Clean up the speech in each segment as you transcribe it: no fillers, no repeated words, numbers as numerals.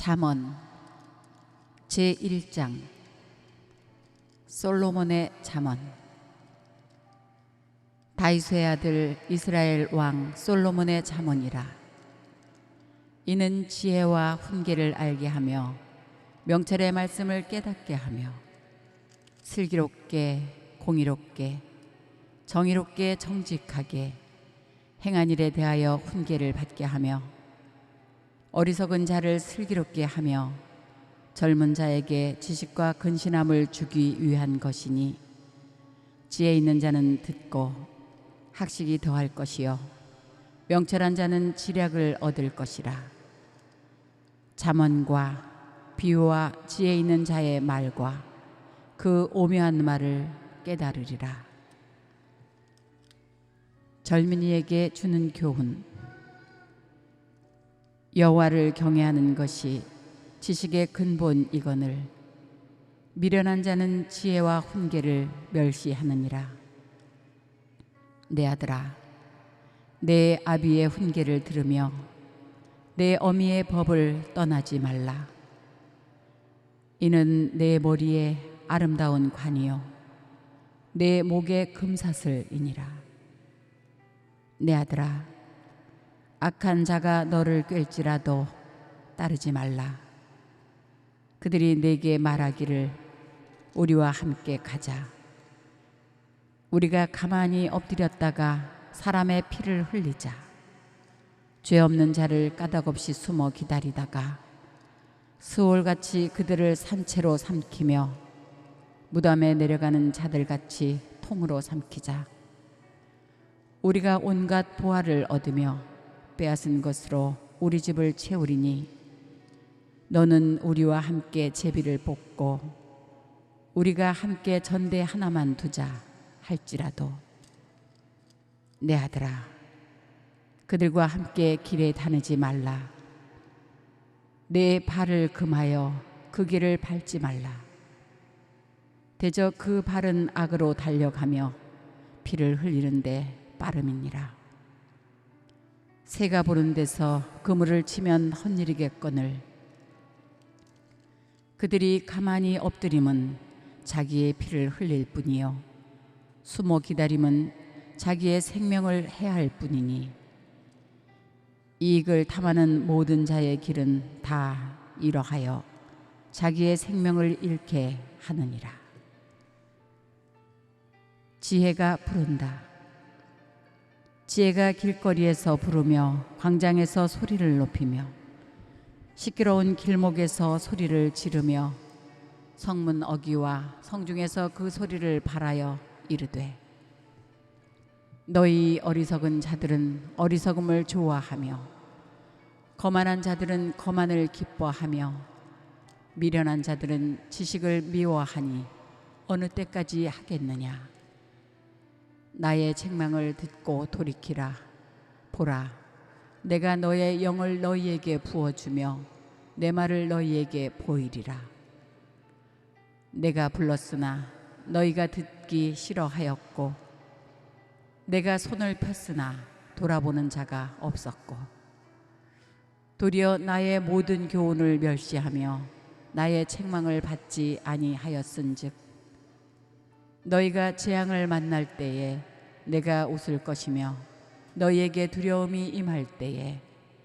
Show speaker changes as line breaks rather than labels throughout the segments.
잠언 제1장 솔로몬의 잠언. 다윗의 아들 이스라엘 왕 솔로몬의 잠언이라. 이는 지혜와 훈계를 알게 하며 명철의 말씀을 깨닫게 하며 슬기롭게 공의롭게 정의롭게 정직하게 행한 일에 대하여 훈계를 받게 하며 어리석은 자를 슬기롭게 하며 젊은 자에게 지식과 근신함을 주기 위한 것이니 지혜 있는 자는 듣고 학식이 더할 것이요 명철한 자는 지략을 얻을 것이라. 잠언과 비유와 지혜 있는 자의 말과 그 오묘한 말을 깨달으리라. 젊은이에게 주는 교훈. 여호와를 경외하는 것이 지식의 근본이거늘 미련한 자는 지혜와 훈계를 멸시하느니라. 내 아들아, 내 아비의 훈계를 들으며 내 어미의 법을 떠나지 말라. 이는 내 머리에 아름다운 관이요 내 목에 금사슬이니라. 내 아들아, 악한 자가 너를 꿰일지라도 따르지 말라. 그들이 내게 말하기를 우리와 함께 가자. 우리가 가만히 엎드렸다가 사람의 피를 흘리자. 죄 없는 자를 까닭없이 숨어 기다리다가 스올같이 그들을 산채로 삼키며 무덤에 내려가는 자들같이 통으로 삼키자. 우리가 온갖 보화를 얻으며 빼앗은 것으로 우리 집을 채우리니 너는 우리와 함께 제비를 뽑고 우리가 함께 전대 하나만 두자 할지라도. 내 아들아, 그들과 함께 길에 다니지 말라. 내 발을 금하여 그 길을 밟지 말라. 대저 그 발은 악으로 달려가며 피를 흘리는데 빠름이니라. 새가 보는 데서 그물을 치면 헛일이겠거늘 그들이 가만히 엎드림은 자기의 피를 흘릴 뿐이요 숨어 기다림은 자기의 생명을 해할 뿐이니 이익을 탐하는 모든 자의 길은 다 이러하여 자기의 생명을 잃게 하느니라. 지혜가 부른다. 지혜가 길거리에서 부르며 광장에서 소리를 높이며 시끄러운 길목에서 소리를 지르며 성문 어귀와 성중에서 그 소리를 발하여 이르되 너희 어리석은 자들은 어리석음을 좋아하며 거만한 자들은 거만을 기뻐하며 미련한 자들은 지식을 미워하니 어느 때까지 하겠느냐. 나의 책망을 듣고 돌이키라. 보라, 내가 너의 영을 너희에게 부어주며 내 말을 너희에게 보이리라. 내가 불렀으나 너희가 듣기 싫어하였고 내가 손을 폈으나 돌아보는 자가 없었고 도리어 나의 모든 교훈을 멸시하며 나의 책망을 받지 아니하였은즉 너희가 재앙을 만날 때에 내가 웃을 것이며 너희에게 두려움이 임할 때에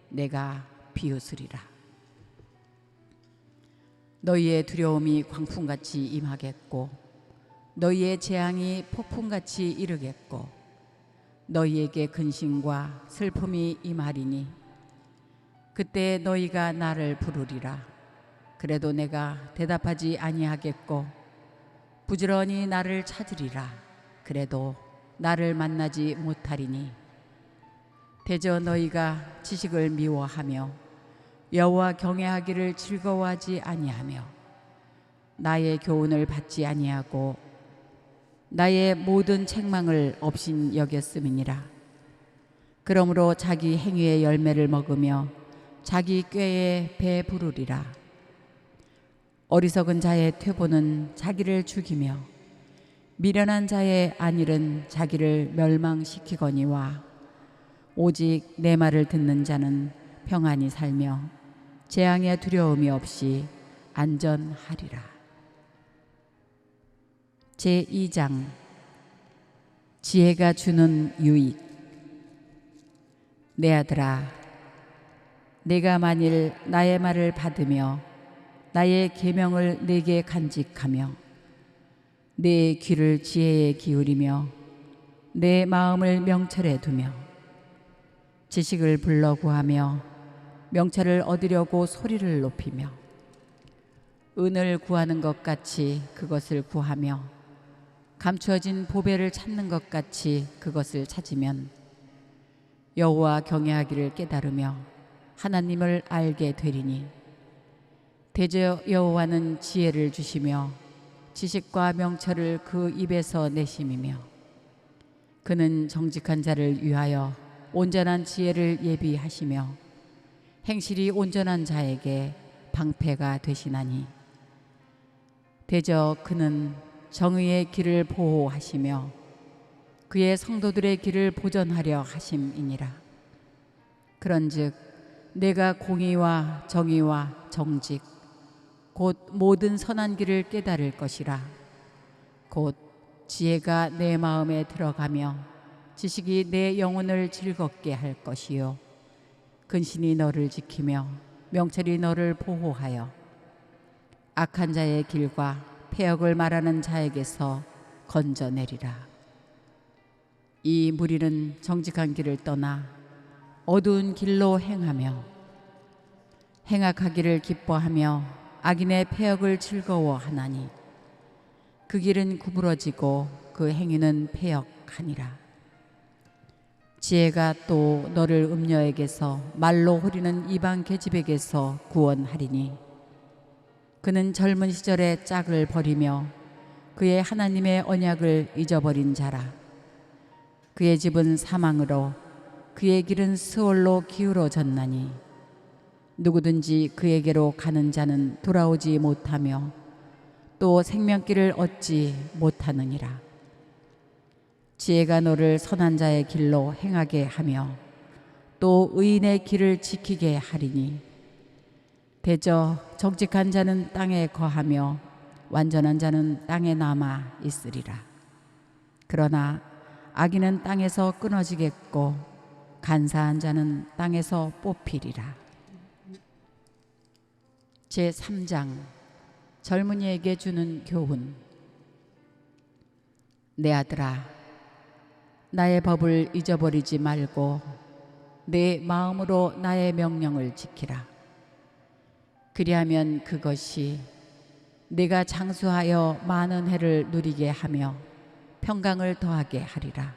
내가 비웃으리라. 너희의 두려움이 광풍같이 임하겠고 너희의 재앙이 폭풍같이 이르겠고 너희에게 근심과 슬픔이 임하리니 그때 너희가 나를 부르리라. 그래도 내가 대답하지 아니하겠고 부지런히 나를 찾으리라. 그래도 나를 만나지 못하리니 대저 너희가 지식을 미워하며 여호와 경외하기를 즐거워하지 아니하며 나의 교훈을 받지 아니하고 나의 모든 책망을 없인 여겼음이니라. 그러므로 자기 행위의 열매를 먹으며 자기 꾀에 배부르리라. 어리석은 자의 퇴보는 자기를 죽이며 미련한 자의 안일은 자기를 멸망시키거니와 오직 내 말을 듣는 자는 평안히 살며 재앙의 두려움이 없이 안전하리라. 제2장 지혜가 주는 유익. 내 아들아, 내가 만일 나의 말을 받으며 나의 계명을 내게 간직하며 내 귀를 지혜에 기울이며 내 마음을 명철에 두며 지식을 불러 구하며 명철을 얻으려고 소리를 높이며 은을 구하는 것 같이 그것을 구하며 감추어진 보배를 찾는 것 같이 그것을 찾으면 여호와 경외하기를 깨달으며 하나님을 알게 되리니 대저 여호와는 지혜를 주시며 지식과 명철을 그 입에서 내심이며 그는 정직한 자를 위하여 온전한 지혜를 예비하시며 행실이 온전한 자에게 방패가 되시나니 대저 그는 정의의 길을 보호하시며 그의 성도들의 길을 보전하려 하심이니라. 그런즉 내가 공의와 정의와 정직 곧 모든 선한 길을 깨달을 것이라. 곧 지혜가 내 마음에 들어가며 지식이 내 영혼을 즐겁게 할 것이요 근신이 너를 지키며 명철이 너를 보호하여 악한 자의 길과 패역을 말하는 자에게서 건져내리라. 이 무리는 정직한 길을 떠나 어두운 길로 행하며 행악하기를 기뻐하며 악인의 패역을 즐거워하나니 그 길은 구부러지고 그 행위는 패역하니라. 지혜가 또 너를 음녀에게서 말로 호리는 이방 계집에게서 구원하리니 그는 젊은 시절에 짝을 버리며 그의 하나님의 언약을 잊어버린 자라. 그의 집은 사망으로 그의 길은 스올로 기울어졌나니 누구든지 그에게로 가는 자는 돌아오지 못하며 또 생명길을 얻지 못하느니라. 지혜가 너를 선한 자의 길로 행하게 하며 또 의인의 길을 지키게 하리니 대저 정직한 자는 땅에 거하며 완전한 자는 땅에 남아 있으리라. 그러나 악인은 땅에서 끊어지겠고 간사한 자는 땅에서 뽑히리라. 제3장 젊은이에게 주는 교훈. 내 아들아, 나의 법을 잊어버리지 말고 내 마음으로 나의 명령을 지키라. 그리하면 그것이 내가 장수하여 많은 해를 누리게 하며 평강을 더하게 하리라.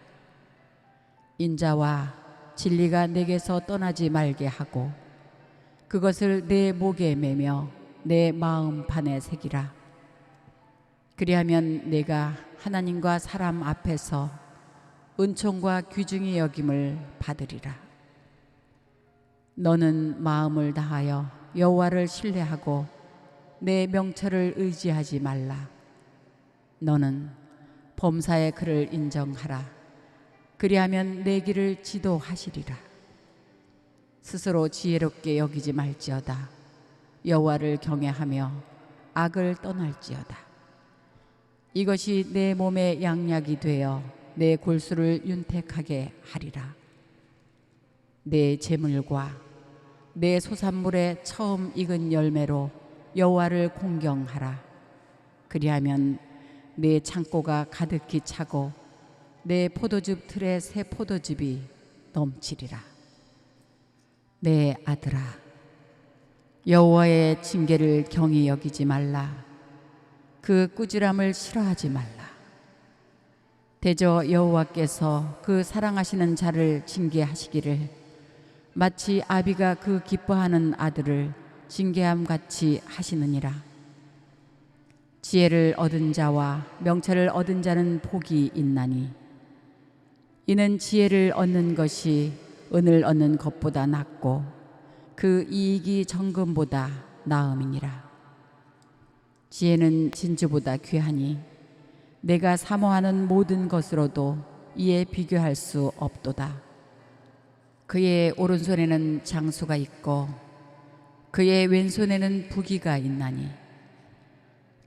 인자와 진리가 내게서 떠나지 말게 하고 그것을 내 목에 매며 내 마음판에 새기라. 그리하면 내가 하나님과 사람 앞에서 은총과 귀중히 여김을 받으리라. 너는 마음을 다하여 여호와를 신뢰하고 내 명철을 의지하지 말라. 너는 범사의 그를 인정하라. 그리하면 내 길을 지도하시리라. 스스로 지혜롭게 여기지 말지어다. 여호와를 경외하며 악을 떠날지어다. 이것이 내 몸의 양약이 되어 내 골수를 윤택하게 하리라. 내 재물과 내 소산물의 처음 익은 열매로 여호와를 공경하라. 그리하면 내 창고가 가득히 차고 내 포도즙 틀에 새 포도즙이 넘치리라. 내 아들아, 여호와의 징계를 경히 여기지 말라. 그 꾸지람을 싫어하지 말라. 대저 여호와께서 그 사랑하시는 자를 징계하시기를 마치 아비가 그 기뻐하는 아들을 징계함 같이 하시느니라. 지혜를 얻은 자와 명철을 얻은 자는 복이 있나니 이는 지혜를 얻는 것이 은을 얻는 것보다 낫고 그 이익이 정금보다 나음이니라. 지혜는 진주보다 귀하니 내가 사모하는 모든 것으로도 이에 비교할 수 없도다. 그의 오른손에는 장수가 있고 그의 왼손에는 부귀가 있나니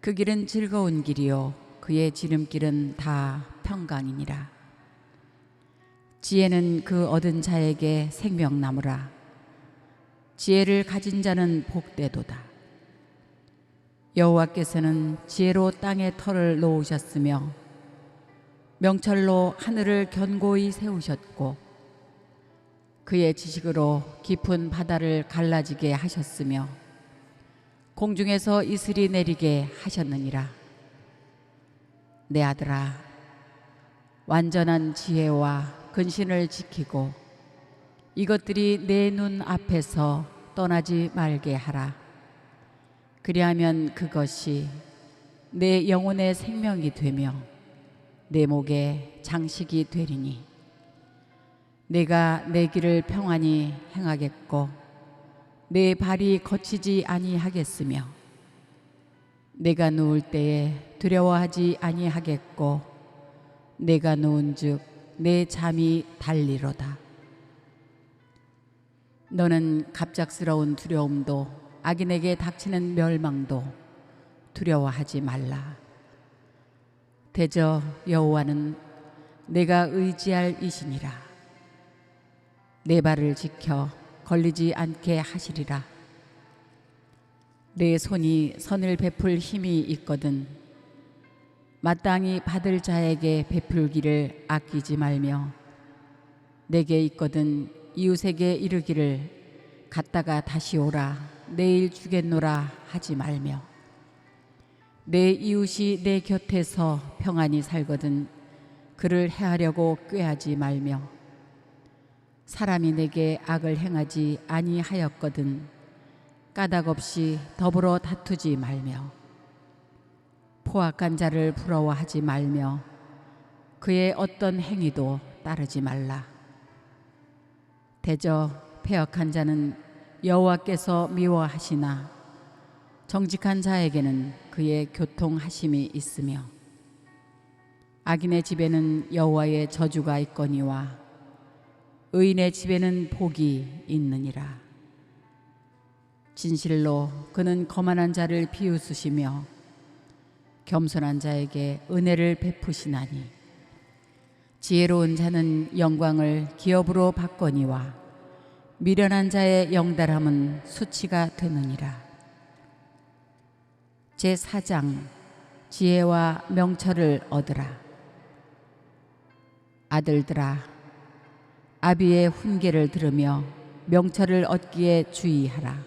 그 길은 즐거운 길이요 그의 지름길은 다 평강이니라. 지혜는 그 얻은 자에게 생명나무라. 지혜를 가진 자는 복되도다. 여호와께서는 지혜로 땅에 터를 놓으셨으며 명철로 하늘을 견고히 세우셨고 그의 지식으로 깊은 바다를 갈라지게 하셨으며 공중에서 이슬이 내리게 하셨느니라. 내 아들아, 완전한 지혜와 근신을 지키고 이것들이 내 눈 앞에서 떠나지 말게 하라. 그리하면 그것이 내 영혼의 생명이 되며 내 목에 장식이 되리니 내가 내 길을 평안히 행하겠고 내 발이 거치지 아니하겠으며 내가 누울 때에 두려워하지 아니하겠고 내가 누운즉 내 잠이 달리로다. 너는 갑작스러운 두려움도 악인에게 닥치는 멸망도 두려워하지 말라. 대저 여호와는 내가 의지할 이시니라. 내 발을 지켜 걸리지 않게 하시리라. 내 손이 선을 베풀 힘이 있거든 마땅히 받을 자에게 베풀기를 아끼지 말며 내게 있거든 이웃에게 이르기를 갔다가 다시 오라 내일 주겠노라 하지 말며 내 이웃이 내 곁에서 평안히 살거든 그를 해하려고 꾀하지 말며 사람이 내게 악을 행하지 아니하였거든 까닭 없이 더불어 다투지 말며 포악한 자를 부러워하지 말며 그의 어떤 행위도 따르지 말라. 대저 패역한 자는 여호와께서 미워하시나 정직한 자에게는 그의 교통하심이 있으며 악인의 집에는 여호와의 저주가 있거니와 의인의 집에는 복이 있느니라. 진실로 그는 거만한 자를 비웃으시며 겸손한 자에게 은혜를 베푸시나니 지혜로운 자는 영광을 기업으로 받거니와 미련한 자의 영달함은 수치가 되느니라. 제4장 지혜와 명철을 얻으라. 아들들아, 아비의 훈계를 들으며 명철을 얻기에 주의하라.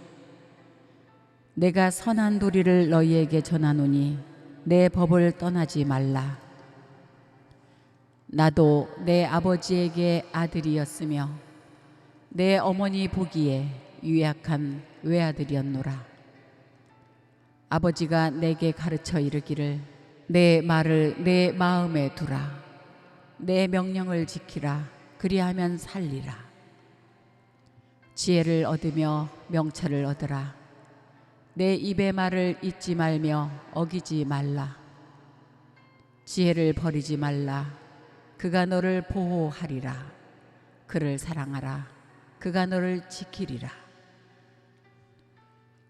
내가 선한 도리를 너희에게 전하노니 내 법을 떠나지 말라. 나도 내 아버지에게 아들이었으며 내 어머니 보기에 유약한 외아들이었노라. 아버지가 내게 가르쳐 이르기를 내 말을 내 마음에 두라. 내 명령을 지키라. 그리하면 살리라. 지혜를 얻으며 명철을 얻으라. 내 입의 말을 잊지 말며 어기지 말라. 지혜를 버리지 말라. 그가 너를 보호하리라. 그를 사랑하라. 그가 너를 지키리라.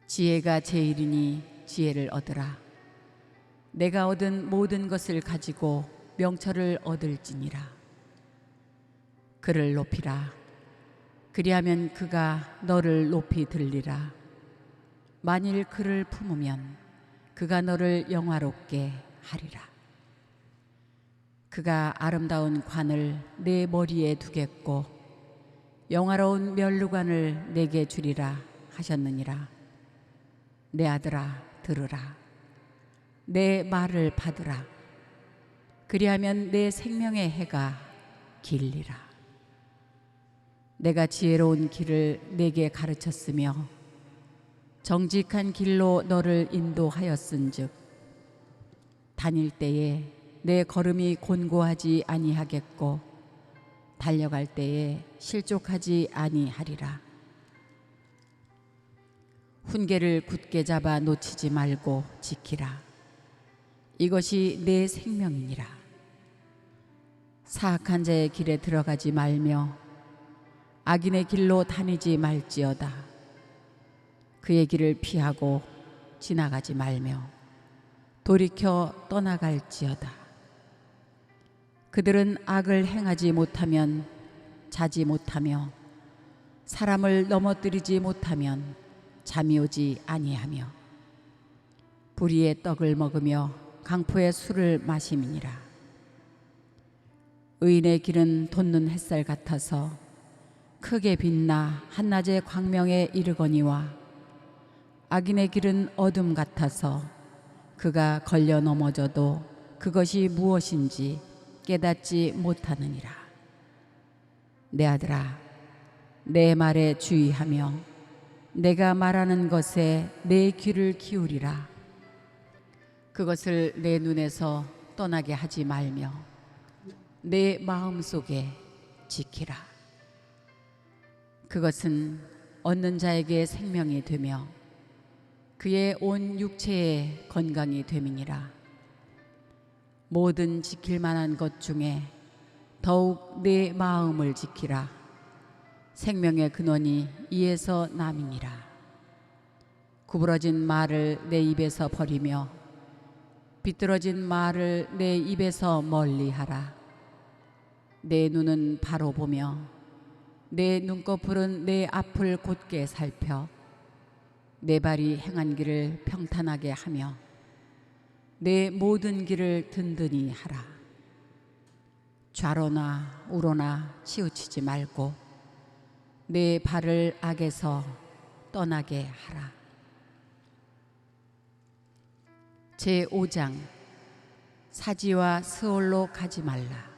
지혜가 제일이니 지혜를 얻으라. 내가 얻은 모든 것을 가지고 명철을 얻을지니라. 그를 높이라. 그리하면 그가 너를 높이 들리라. 만일 그를 품으면 그가 너를 영화롭게 하리라. 그가 아름다운 관을 내 머리에 두겠고 영화로운 면류관을 내게 주리라 하셨느니라. 내 아들아, 들으라. 내 말을 받으라. 그리하면 내 생명의 해가 길리라. 내가 지혜로운 길을 내게 가르쳤으며 정직한 길로 너를 인도하였은즉 다닐 때에 내 걸음이 곤고하지 아니하겠고 달려갈 때에 실족하지 아니하리라. 훈계를 굳게 잡아 놓치지 말고 지키라. 이것이 내 생명이니라. 사악한 자의 길에 들어가지 말며 악인의 길로 다니지 말지어다. 그의 길을 피하고 지나가지 말며 돌이켜 떠나갈지어다. 그들은 악을 행하지 못하면 자지 못하며 사람을 넘어뜨리지 못하면 잠이 오지 아니하며 불의의 떡을 먹으며 강포의 술을 마심이니라. 의인의 길은 돋는 햇살 같아서 크게 빛나 한낮의 광명에 이르거니와 악인의 길은 어둠 같아서 그가 걸려 넘어져도 그것이 무엇인지 깨닫지 못하느니라. 내 아들아, 내 말에 주의하며 내가 말하는 것에 내 귀를 기울이라. 그것을 내 눈에서 떠나게 하지 말며 내 마음속에 지키라. 그것은 얻는 자에게 생명이 되며 그의 온 육체에 건강이 됨이니라. 모든 지킬 만한 것 중에 더욱 내 마음을 지키라. 생명의 근원이 이에서 남이니라. 구부러진 말을 내 입에서 버리며 비뚤어진 말을 내 입에서 멀리하라. 내 눈은 바로 보며 내 눈꺼풀은 내 앞을 곧게 살펴 내 발이 행한 길을 평탄하게 하며 내 모든 길을 든든히 하라. 좌로나 우로나 치우치지 말고 내 발을 악에서 떠나게 하라. 제5장 사지와 스올로 가지 말라.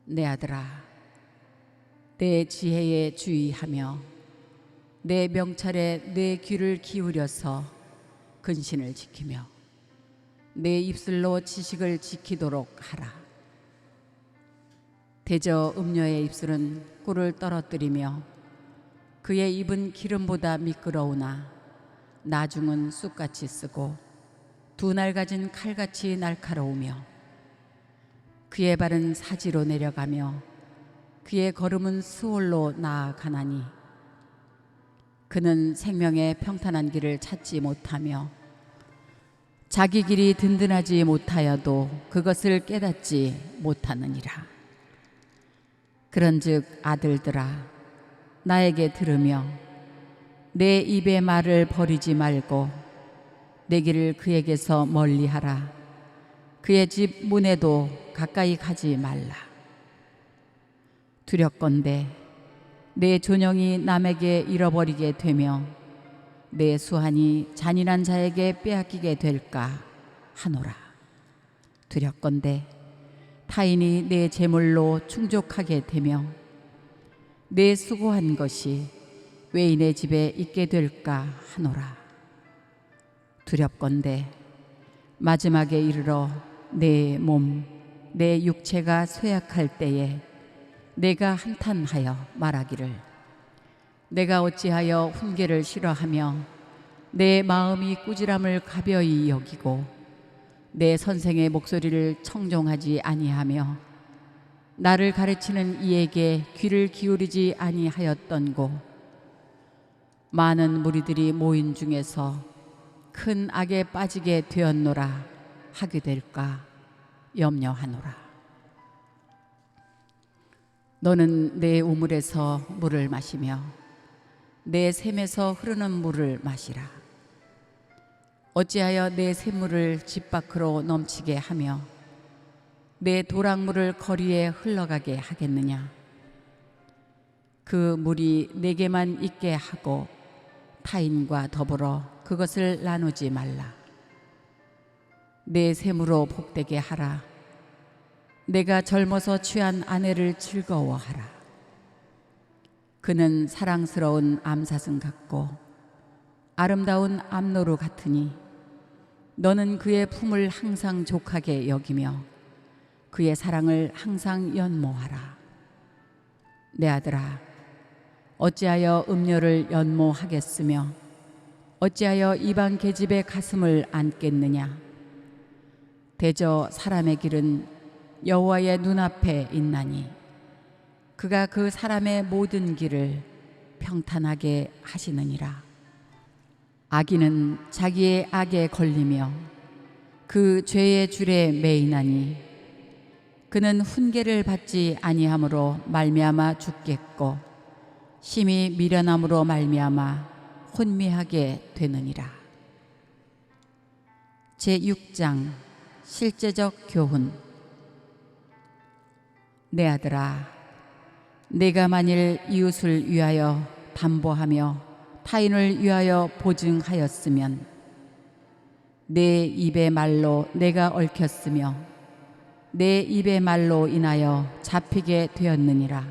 내 아들아, 내 지혜에 주의하며 내 명찰에 내 귀를 기울여서 근신을 지키며 내 입술로 지식을 지키도록 하라. 대저 음녀의 입술은 꿀을 떨어뜨리며 그의 입은 기름보다 미끄러우나 나중은 쑥같이 쓰고 두 날 가진 칼같이 날카로우며 그의 발은 사지로 내려가며 그의 걸음은 스올로 나아가나니 그는 생명의 평탄한 길을 찾지 못하며 자기 길이 든든하지 못하여도 그것을 깨닫지 못하느니라. 그런즉 아들들아, 나에게 들으며 내 입의 말을 버리지 말고 내 길을 그에게서 멀리하라. 그의 집 문에도 가까이 가지 말라. 두렵건대 내 존영이 남에게 잃어버리게 되며 내 수한이 잔인한 자에게 빼앗기게 될까 하노라. 두렵건대 타인이 내 재물로 충족하게 되며 내 수고한 것이 외인의 집에 있게 될까 하노라. 두렵건대 마지막에 이르러 내 몸, 내 육체가 쇠약할 때에 내가 한탄하여 말하기를 내가 어찌하여 훈계를 싫어하며 내 마음이 꾸지람을 가벼이 여기고 내 선생의 목소리를 청종하지 아니하며 나를 가르치는 이에게 귀를 기울이지 아니하였던고. 많은 무리들이 모인 중에서 큰 악에 빠지게 되었노라 하게 될까 염려하노라. 너는 내 우물에서 물을 마시며 내 샘에서 흐르는 물을 마시라. 어찌하여 내 샘물을 집 밖으로 넘치게 하며 내 도랑물을 거리에 흘러가게 하겠느냐. 그 물이 내게만 있게 하고 타인과 더불어 그것을 나누지 말라. 내 샘으로 복되게 하라. 내가 젊어서 취한 아내를 즐거워하라. 그는 사랑스러운 암사슴 같고 아름다운 암노루 같으니 너는 그의 품을 항상 족하게 여기며 그의 사랑을 항상 연모하라. 내 아들아, 어찌하여 음료를 연모하겠으며 어찌하여 이방 계집의 가슴을 안겠느냐. 대저 사람의 길은 여호와의 눈앞에 있나니 그가 그 사람의 모든 길을 평탄하게 하시느니라. 악인은 자기의 악에 걸리며 그 죄의 줄에 매이나니 그는 훈계를 받지 아니함으로 말미암아 죽겠고 심히 미련함으로 말미암아 혼미하게 되느니라. 제6장 실제적 교훈. 내 아들아, 내가 만일 이웃을 위하여 담보하며 타인을 위하여 보증하였으면 내 입의 말로 내가 얽혔으며 내 입의 말로 인하여 잡히게 되었느니라.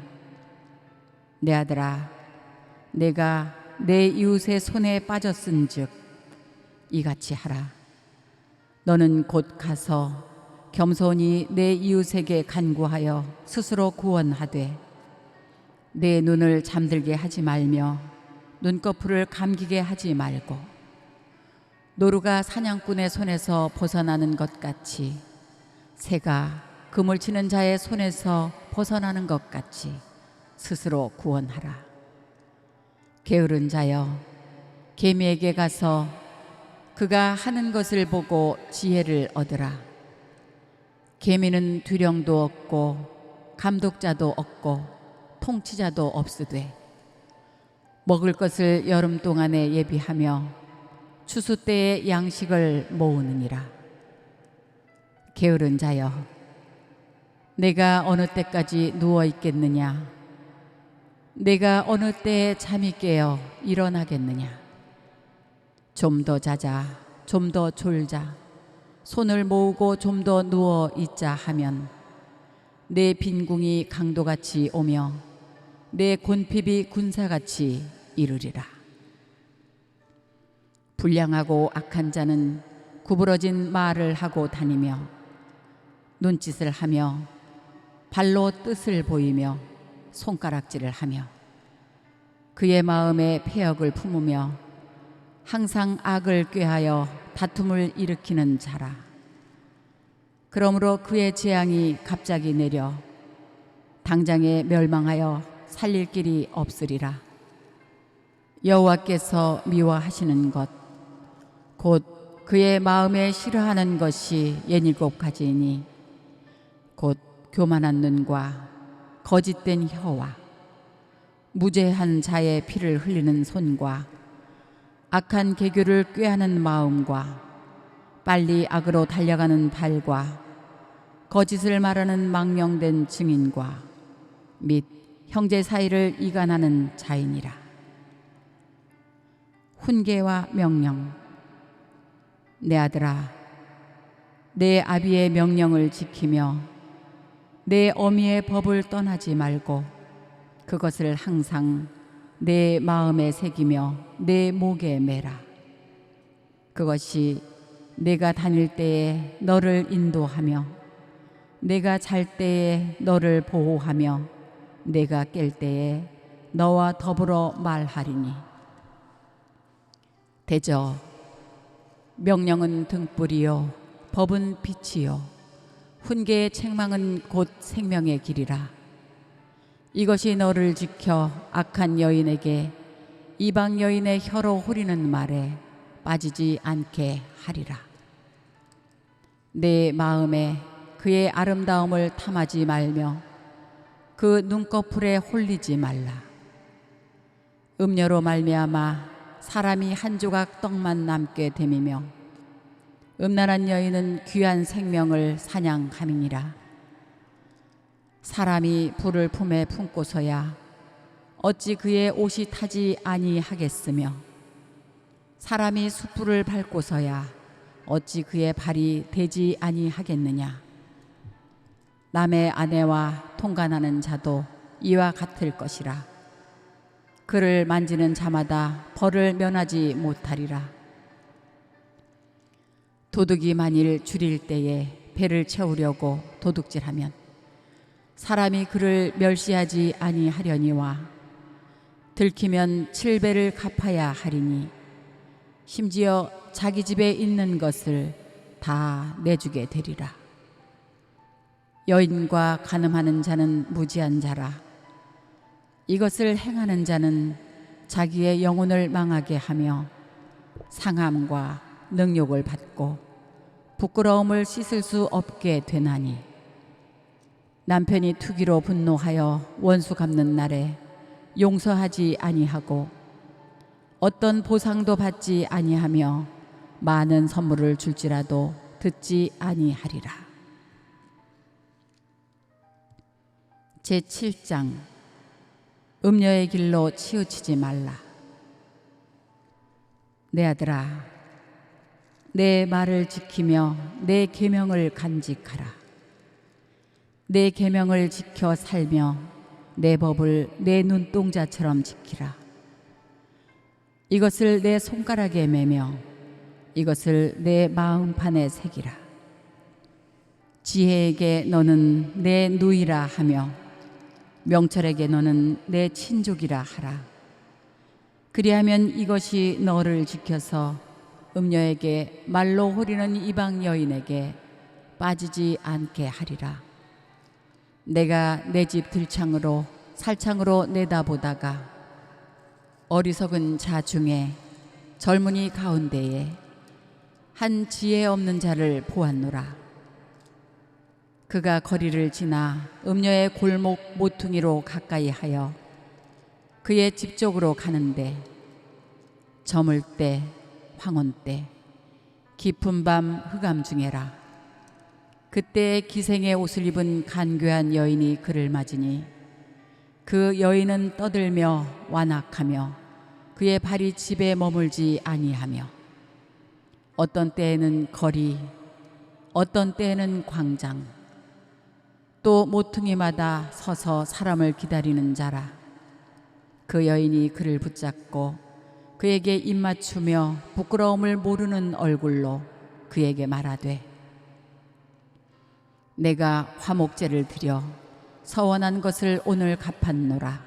내 아들아, 내가 내 이웃의 손에 빠졌은즉 이같이 하라. 너는 곧 가서 겸손히 내 이웃에게 간구하여 스스로 구원하되 내 눈을 잠들게 하지 말며 눈꺼풀을 감기게 하지 말고 노루가 사냥꾼의 손에서 벗어나는 것 같이 새가 그물 치는 자의 손에서 벗어나는 것 같이 스스로 구원하라. 게으른 자여, 개미에게 가서 그가 하는 것을 보고 지혜를 얻으라. 개미는 두령도 없고 감독자도 없고 통치자도 없으되 먹을 것을 여름 동안에 예비하며 추수 때에 양식을 모으느니라. 게으른 자여, 내가 어느 때까지 누워 있겠느냐? 내가 어느 때에 잠이 깨어 일어나겠느냐? 좀 더 자자, 좀 더 졸자, 손을 모으고 좀 더 누워 있자 하면 내 빈궁이 강도같이 오며 내 곤핍이 군사같이 이르리라. 불량하고 악한 자는 구부러진 말을 하고 다니며 눈짓을 하며 발로 뜻을 보이며 손가락질을 하며 그의 마음에 패역을 품으며 항상 악을 꾀하여 다툼을 일으키는 자라. 그러므로 그의 재앙이 갑자기 내려 당장에 멸망하여 살릴 길이 없으리라. 여호와께서 미워하시는 것 곧 그의 마음에 싫어하는 것이 17가지이니 곧 교만한 눈과 거짓된 혀와 무죄한 자의 피를 흘리는 손과 악한 계교를 꾀하는 마음과 빨리 악으로 달려가는 발과 거짓을 말하는 망령된 증인과 및 형제 사이를 이간하는 자이니라. 훈계와 명령. 내 아들아, 내 아비의 명령을 지키며 내 어미의 법을 떠나지 말고 그것을 항상 내 마음에 새기며 내 목에 매라. 그것이 내가 다닐 때에 너를 인도하며 내가 잘 때에 너를 보호하며 내가 깰 때에 너와 더불어 말하리니. 대저, 명령은 등불이요 법은 빛이요 훈계의 책망은 곧 생명의 길이라. 이것이 너를 지켜 악한 여인에게 이방 여인의 혀로 후리는 말에 빠지지 않게 하리라. 내 마음에 그의 아름다움을 탐하지 말며 그 눈꺼풀에 홀리지 말라. 음료로 말미암아 사람이 한 조각 떡만 남게 됨이며 음란한 여인은 귀한 생명을 사냥함이니라. 사람이 불을 품에 품고서야 어찌 그의 옷이 타지 아니하겠으며 사람이 숯불을 밟고서야 어찌 그의 발이 되지 아니하겠느냐. 남의 아내와 통간하는 자도 이와 같을 것이라. 그를 만지는 자마다 벌을 면하지 못하리라. 도둑이 만일 줄일 때에 배를 채우려고 도둑질하면 사람이 그를 멸시하지 아니하려니와 들키면 7배를 갚아야 하리니 심지어 자기 집에 있는 것을 다 내주게 되리라. 여인과 간음하는 자는 무지한 자라. 이것을 행하는 자는 자기의 영혼을 망하게 하며 상함과 능욕을 받고 부끄러움을 씻을 수 없게 되나니 남편이 투기로 분노하여 원수 갚는 날에 용서하지 아니하고 어떤 보상도 받지 아니하며 많은 선물을 줄지라도 듣지 아니하리라. 제7장 음녀의 길로 치우치지 말라. 내 아들아, 내 말을 지키며 내 계명을 간직하라. 내 계명을 지켜 살며 내 법을 내 눈동자처럼 지키라. 이것을 내 손가락에 매며 이것을 내 마음판에 새기라. 지혜에게 너는 내 누이라 하며 명철에게 너는 내 친족이라 하라. 그리하면 이것이 너를 지켜서 음녀에게 말로 호리는 이방 여인에게 빠지지 않게 하리라. 내가 내 집 들창으로 살창으로 내다보다가 어리석은 자 중에 젊은이 가운데에 한 지혜 없는 자를 보았노라. 그가 거리를 지나 음녀의 골목 모퉁이로 가까이 하여 그의 집 쪽으로 가는데 저물 때 황혼 때 깊은 밤 흑암 중에라. 그때 기생의 옷을 입은 간교한 여인이 그를 맞으니 그 여인은 떠들며 완악하며 그의 발이 집에 머물지 아니하며 어떤 때에는 거리 어떤 때에는 광장 또 모퉁이마다 서서 사람을 기다리는 자라. 그 여인이 그를 붙잡고 그에게 입맞추며 부끄러움을 모르는 얼굴로 그에게 말하되 내가 화목제를 드려 서원한 것을 오늘 갚았노라.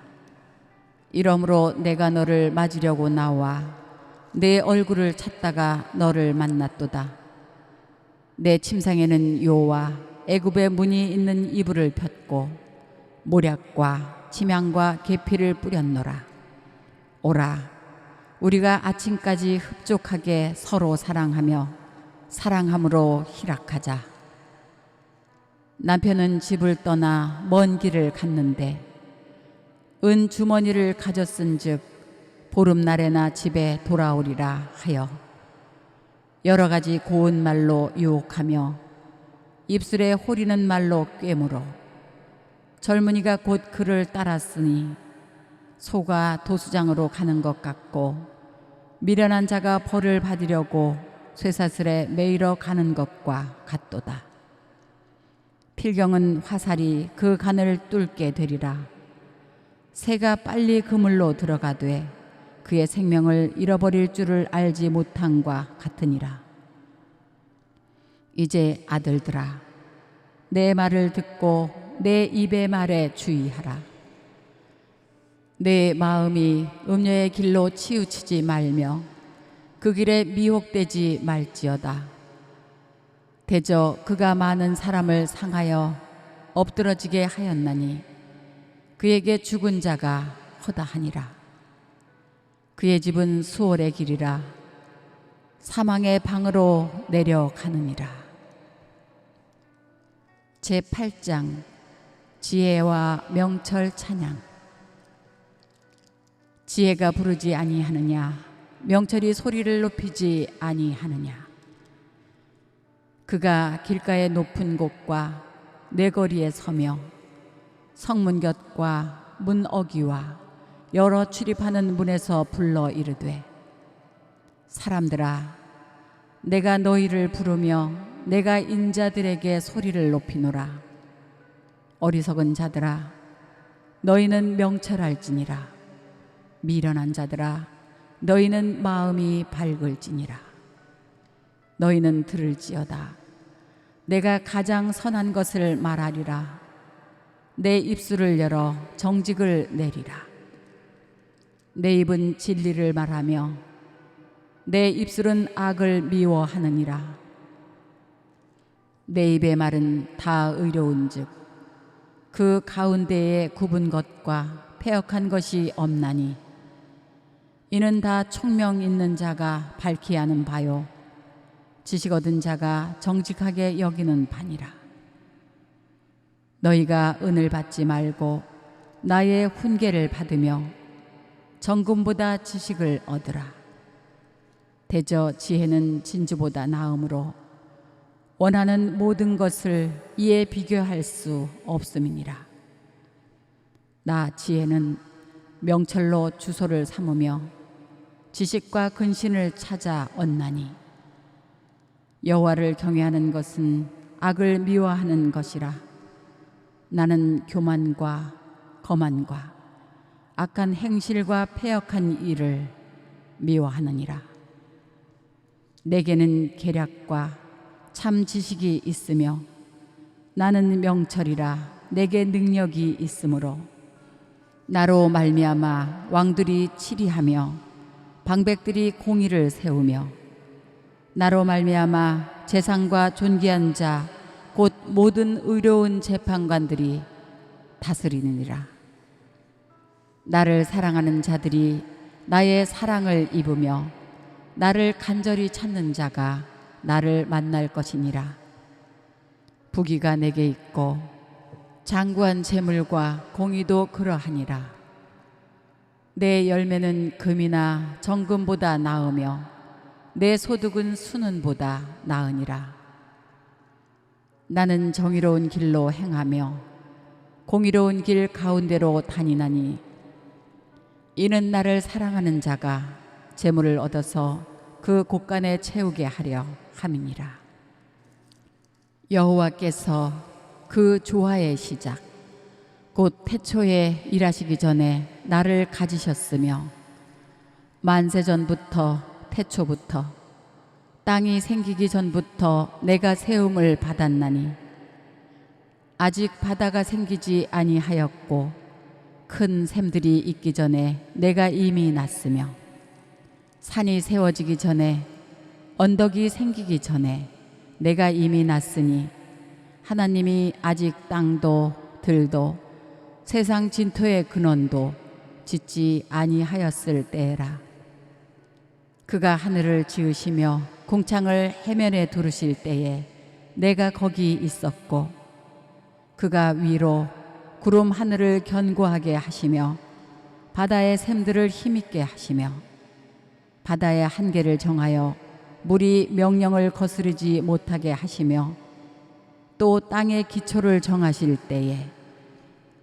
이러므로 내가 너를 맞으려고 나와 내 얼굴을 찾다가 너를 만났도다. 내 침상에는 요와 애굽의 문이 있는 이불을 폈고 모략과 침향과 계피를 뿌렸노라. 오라, 우리가 아침까지 흡족하게 서로 사랑하며 사랑함으로 희락하자. 남편은 집을 떠나 먼 길을 갔는데 은 주머니를 가졌은즉 보름날에나 집에 돌아오리라 하여 여러 가지 고운 말로 유혹하며 입술에 호리는 말로 꿰물어 젊은이가 곧 그를 따랐으니 소가 도수장으로 가는 것 같고 미련한 자가 벌을 받으려고 쇠사슬에 매이러 가는 것과 같도다. 필경은 화살이 그 간을 뚫게 되리라. 새가 빨리 그물로 들어가되 그의 생명을 잃어버릴 줄을 알지 못함과 같으니라. 이제 아들들아, 내 말을 듣고 내 입의 말에 주의하라. 내 마음이 음녀의 길로 치우치지 말며 그 길에 미혹되지 말지어다. 대저 그가 많은 사람을 상하여 엎드러지게 하였나니 그에게 죽은 자가 허다하니라. 그의 집은 수월의 길이라 사망의 방으로 내려가느니라. 제8장 지혜와 명철 찬양. 지혜가 부르지 아니하느냐, 명철이 소리를 높이지 아니하느냐. 그가 길가의 높은 곳과 내거리에 서며 성문 곁과 문 어귀와 여러 출입하는 문에서 불러 이르되 사람들아, 내가 너희를 부르며 내가 인자들에게 소리를 높이노라. 어리석은 자들아, 너희는 명철할지니라. 미련한 자들아, 너희는 마음이 밝을지니라. 너희는 들을지어다. 내가 가장 선한 것을 말하리라. 내 입술을 열어 정직을 내리라. 내 입은 진리를 말하며 내 입술은 악을 미워하느니라. 내 입의 말은 다 의로운즉 그 가운데에 굽은 것과 패역한 것이 없나니 이는 다 총명 있는 자가 밝히 아는 바요 지식 얻은 자가 정직하게 여기는 바니라. 너희가 은을 받지 말고 나의 훈계를 받으며 정금보다 지식을 얻으라. 대저 지혜는 진주보다 나음으로 원하는 모든 것을 이에 비교할 수 없음이니라. 나 지혜는 명철로 주소를 삼으며 지식과 근신을 찾아 얻나니 여호와를 경외하는 것은 악을 미워하는 것이라. 나는 교만과 거만과 악한 행실과 패역한 일을 미워하느니라. 내게는 계략과 참 지식이 있으며 나는 명철이라 내게 능력이 있으므로 나로 말미암아 왕들이 치리하며 방백들이 공의를 세우며 나로 말미암아 재상과 존귀한 자 곧 모든 의로운 재판관들이 다스리느니라. 나를 사랑하는 자들이 나의 사랑을 입으며 나를 간절히 찾는 자가 나를 만날 것이니라. 부귀가 내게 있고 장구한 재물과 공의도 그러하니라. 내 열매는 금이나 정금보다 나으며 내 소득은 순은보다 나으니라. 나는 정의로운 길로 행하며 공의로운 길 가운데로 다니나니 이는 나를 사랑하는 자가 재물을 얻어서 그 곳간에 채우게 하려 함이니라. 여호와께서 그 조화의 시작 곧 태초에 일하시기 전에 나를 가지셨으며 만세전부터 태초부터 땅이 생기기 전부터 내가 세움을 받았나니 아직 바다가 생기지 아니하였고 큰 샘들이 있기 전에 내가 이미 났으며 산이 세워지기 전에 언덕이 생기기 전에 내가 이미 났으니 하나님이 아직 땅도 들도 세상 진토의 근원도 짓지 아니하였을 때라. 그가 하늘을 지으시며 궁창을 해면에 두르실 때에 내가 거기 있었고 그가 위로 구름 하늘을 견고하게 하시며 바다의 샘들을 힘있게 하시며 바다의 한계를 정하여 물이 명령을 거스르지 못하게 하시며 또 땅의 기초를 정하실 때에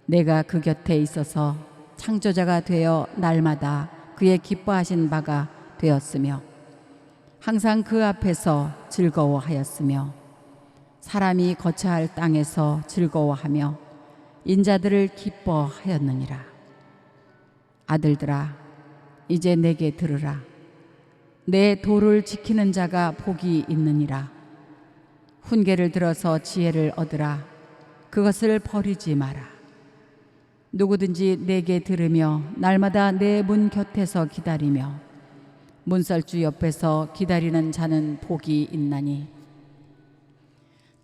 내가 그 곁에 있어서 창조자가 되어 날마다 그의 기뻐하신 바가 되었으며 항상 그 앞에서 즐거워하였으며 사람이 거처할 땅에서 즐거워하며 인자들을 기뻐하였느니라. 아들들아 이제 내게 들으라. 내 도를 지키는 자가 복이 있느니라. 훈계를 들어서 지혜를 얻으라. 그것을 버리지 마라. 누구든지 내게 들으며 날마다 내 문 곁에서 기다리며 문설주 옆에서 기다리는 자는 복이 있나니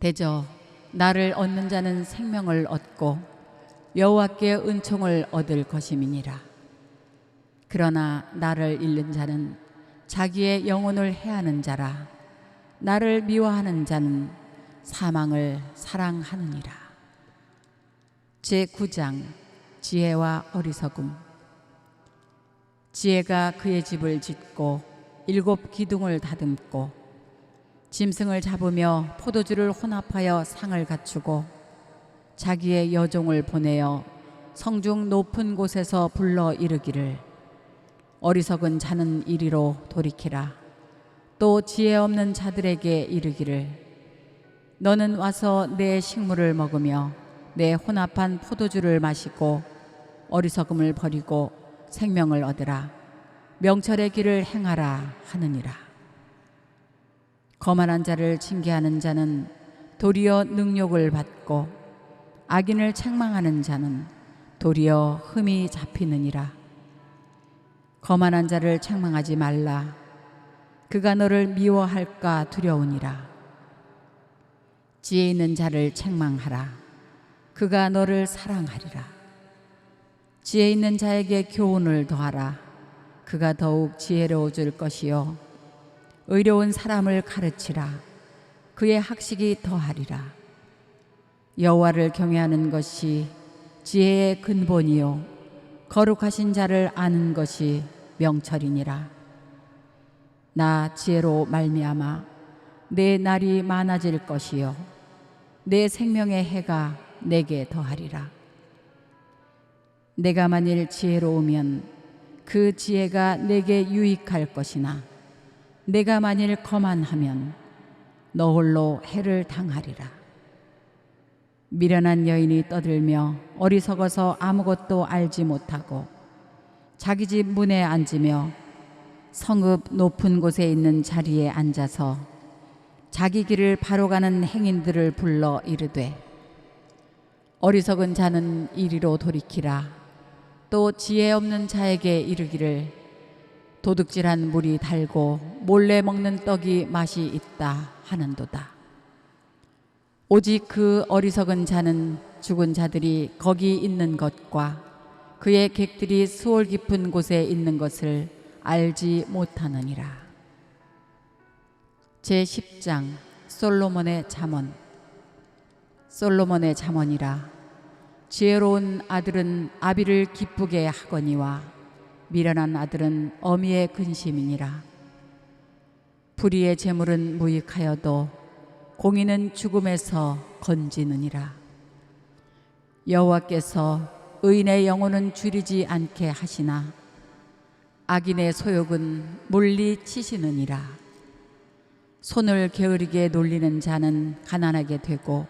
대저 나를 얻는 자는 생명을 얻고 여호와께 은총을 얻을 것임이니라. 그러나 나를 잃는 자는 자기의 영혼을 해하는 자라. 나를 미워하는 자는 사망을 사랑하느니라. 제9장 지혜와 어리석음. 지혜가 그의 집을 짓고 7 기둥을 다듬고 짐승을 잡으며 포도주를 혼합하여 상을 갖추고 자기의 여종을 보내어 성중 높은 곳에서 불러 이르기를 어리석은 자는 이리로 돌이키라. 또 지혜 없는 자들에게 이르기를 너는 와서 내 식물을 먹으며 내 혼합한 포도주를 마시고 어리석음을 버리고 생명을 얻으라. 명철의 길을 행하라 하느니라. 거만한 자를 징계하는 자는 도리어 능욕을 받고 악인을 책망하는 자는 도리어 흠이 잡히느니라. 거만한 자를 책망하지 말라. 그가 너를 미워할까 두려우니라. 지혜 있는 자를 책망하라. 그가 너를 사랑하리라. 지혜 있는 자에게 교훈을 더하라. 그가 더욱 지혜로워질 것이요 의로운 사람을 가르치라. 그의 학식이 더하리라. 여호와를 경외하는 것이 지혜의 근본이요 거룩하신 자를 아는 것이 명철이니라. 나 지혜로 말미암아 내 날이 많아질 것이요 내 생명의 해가 내게 더하리라. 내가 만일 지혜로우면 그 지혜가 내게 유익할 것이나 내가 만일 거만하면 너 홀로 해를 당하리라. 미련한 여인이 떠들며 어리석어서 아무것도 알지 못하고 자기 집 문에 앉으며 성읍 높은 곳에 있는 자리에 앉아서 자기 길을 바로 가는 행인들을 불러 이르되 어리석은 자는 이리로 돌이키라. 또 지혜 없는 자에게 이르기를 도둑질한 물이 달고 몰래 먹는 떡이 맛이 있다 하는도다. 오직 그 어리석은 자는 죽은 자들이 거기 있는 것과 그의 객들이 수월 깊은 곳에 있는 것을 알지 못하느니라. 제10장 솔로몬의 잠언. 솔로몬의 잠언이라. 지혜로운 아들은 아비를 기쁘게 하거니와 미련한 아들은 어미의 근심이니라. 불의의 재물은 무익하여도 공의는 죽음에서 건지느니라. 여호와께서 의인의 영혼은 줄이지 않게 하시나 악인의 소욕은 물리치시느니라. 손을 게으르게 놀리는 자는 가난하게 되고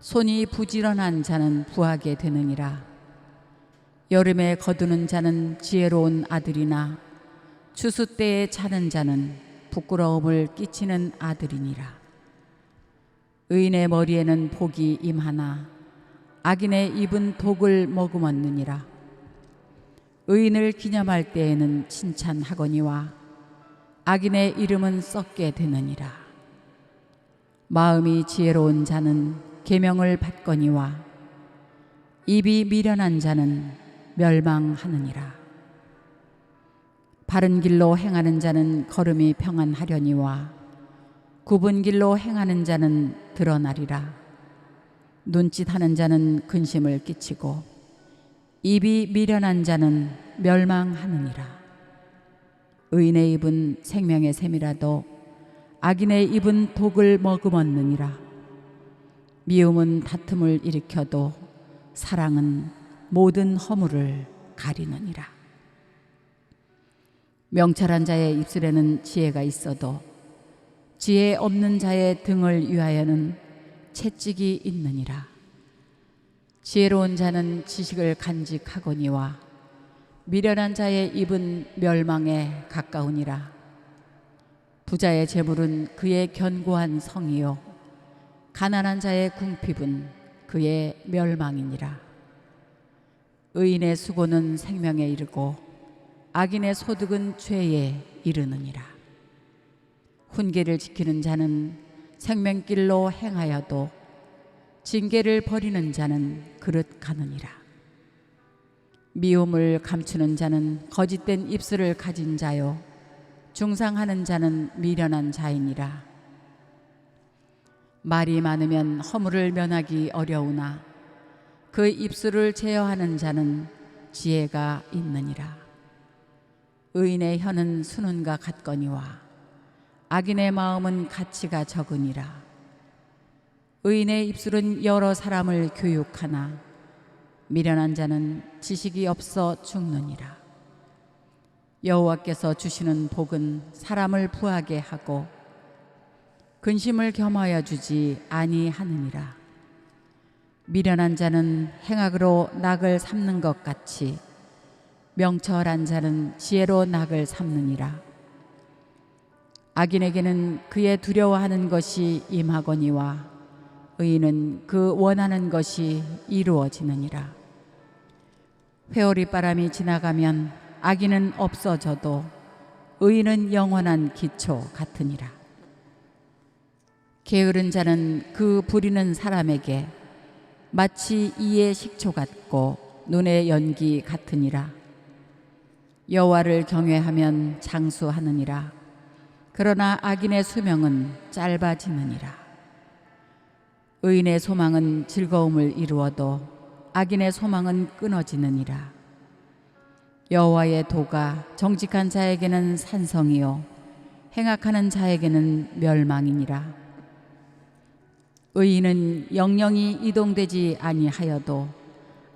손이 부지런한 자는 부하게 되느니라. 여름에 거두는 자는 지혜로운 아들이나 추수 때에 자는 자는 부끄러움을 끼치는 아들이니라. 의인의 머리에는 복이 임하나 악인의 입은 독을 머금었느니라. 의인을 기념할 때에는 칭찬하거니와 악인의 이름은 썩게 되느니라. 마음이 지혜로운 자는 계명을 받거니와 입이 미련한 자는 멸망하느니라. 바른 길로 행하는 자는 걸음이 평안하려니와 굽은 길로 행하는 자는 드러나리라. 눈짓하는 자는 근심을 끼치고 입이 미련한 자는 멸망하느니라. 의인의 입은 생명의 샘이라도 악인의 입은 독을 머금었느니라. 미움은 다툼을 일으켜도 사랑은 모든 허물을 가리느니라. 명철한 자의 입술에는 지혜가 있어도 지혜 없는 자의 등을 위하여는 채찍이 있느니라. 지혜로운 자는 지식을 간직하거니와 미련한 자의 입은 멸망에 가까우니라. 부자의 재물은 그의 견고한 성이요 가난한 자의 궁핍은 그의 멸망이니라. 의인의 수고는 생명에 이르고 악인의 소득은 죄에 이르느니라. 훈계를 지키는 자는 생명길로 행하여도 징계를 버리는 자는 그릇 가느니라. 미움을 감추는 자는 거짓된 입술을 가진 자요 중상하는 자는 미련한 자이니라. 말이 많으면 허물을 면하기 어려우나 그 입술을 제어하는 자는 지혜가 있느니라. 의인의 혀는 수는과 같거니와 악인의 마음은 가치가 적으니라. 의인의 입술은 여러 사람을 교육하나 미련한 자는 지식이 없어 죽느니라. 여호와께서 주시는 복은 사람을 부하게 하고 근심을 겸하여 주지 아니하느니라. 미련한 자는 행악으로 낙을 삼는 것 같이 명철한 자는 지혜로 낙을 삼느니라. 악인에게는 그의 두려워하는 것이 임하거니와 의인은 그 원하는 것이 이루어지느니라. 회오리 바람이 지나가면 악인은 없어져도 의인은 영원한 기초 같으니라. 게으른 자는 그 부리는 사람에게 마치 이의 식초 같고 눈의 연기 같으니라. 여호와를 경외하면 장수하느니라. 그러나 악인의 수명은 짧아지느니라. 의인의 소망은 즐거움을 이루어도 악인의 소망은 끊어지느니라. 여호와의 도가 정직한 자에게는 산성이요 행악하는 자에게는 멸망이니라. 의인은 영영이 이동되지 아니하여도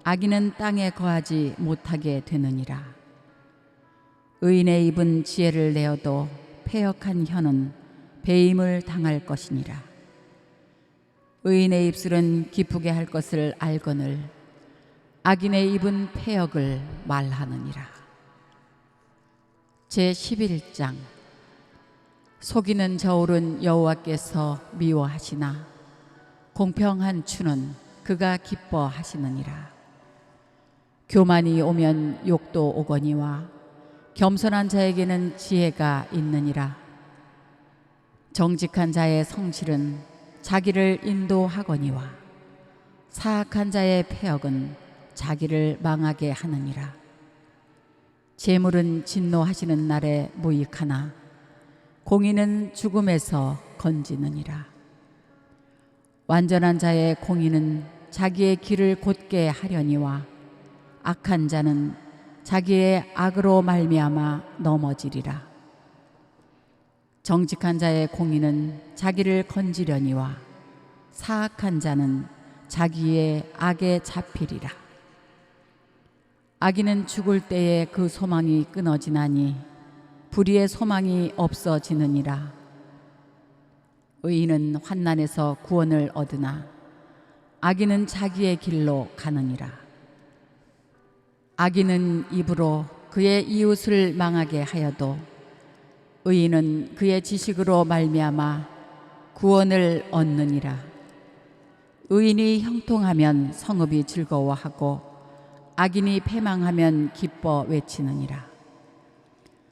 악인은 땅에 거하지 못하게 되느니라. 의인의 입은 지혜를 내어도 패역한 혀는 배임을 당할 것이니라. 의인의 입술은 기쁘게 할 것을 알거늘 악인의 입은 패역을 말하느니라. 제11장. 속이는 저울은 여호와께서 미워하시나 공평한 추는 그가 기뻐하시느니라. 교만이 오면 욕도 오거니와 겸손한 자에게는 지혜가 있느니라. 정직한 자의 성실은 자기를 인도하거니와 사악한 자의 패역은 자기를 망하게 하느니라. 재물은 진노하시는 날에 무익하나 공의는 죽음에서 건지느니라. 완전한 자의 공의는 자기의 길을 곧게 하려니와 악한 자는 자기의 악으로 말미암아 넘어지리라. 정직한 자의 공의는 자기를 건지려니와 사악한 자는 자기의 악에 잡히리라. 악인은 죽을 때에 그 소망이 끊어지나니 불의의 소망이 없어지느니라. 의인은 환난에서 구원을 얻으나 악인은 자기의 길로 가느니라. 악인은 입으로 그의 이웃을 망하게 하여도 의인은 그의 지식으로 말미암아 구원을 얻느니라. 의인이 형통하면 성읍이 즐거워하고 악인이 패망하면 기뻐 외치느니라.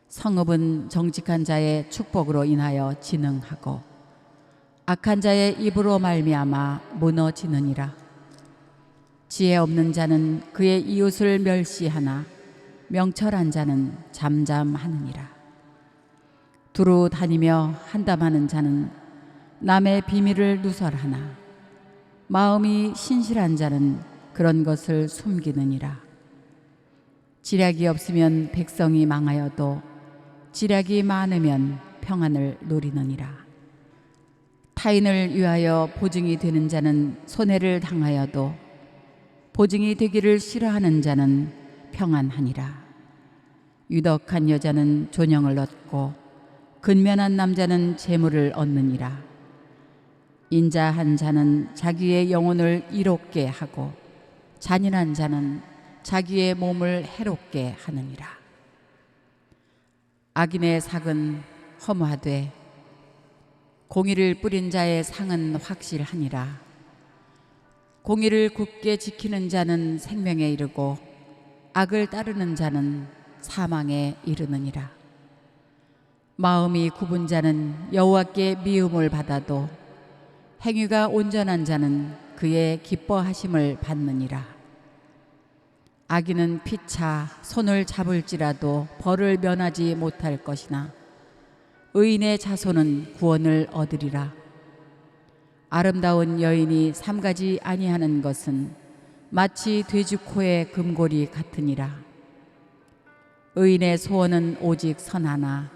성읍은 정직한 자의 축복으로 인하여 진흥하고 악한 자의 입으로 말미암아 무너지느니라. 지혜 없는 자는 그의 이웃을 멸시하나 명철한 자는 잠잠하느니라. 두루 다니며 한담하는 자는 남의 비밀을 누설하나 마음이 신실한 자는 그런 것을 숨기느니라. 지략이 없으면 백성이 망하여도 지략이 많으면 평안을 누리느니라. 타인을 위하여 보증이 되는 자는 손해를 당하여도 보증이 되기를 싫어하는 자는 평안하니라. 유덕한 여자는 존영을 얻고 근면한 남자는 재물을 얻느니라. 인자한 자는 자기의 영혼을 이롭게 하고 잔인한 자는 자기의 몸을 해롭게 하느니라. 악인의 삭은 허무하되 공의를 뿌린 자의 상은 확실하니라. 공의를 굳게 지키는 자는 생명에 이르고 악을 따르는 자는 사망에 이르느니라. 마음이 굽은 자는 여호와께 미움을 받아도 행위가 온전한 자는 그의 기뻐하심을 받느니라. 악인은 피차 손을 잡을지라도 벌을 면하지 못할 것이나 의인의 자손은 구원을 얻으리라. 아름다운 여인이 삼가지 아니하는 것은 마치 돼지코의 금고리 같으니라. 의인의 소원은 오직 선하나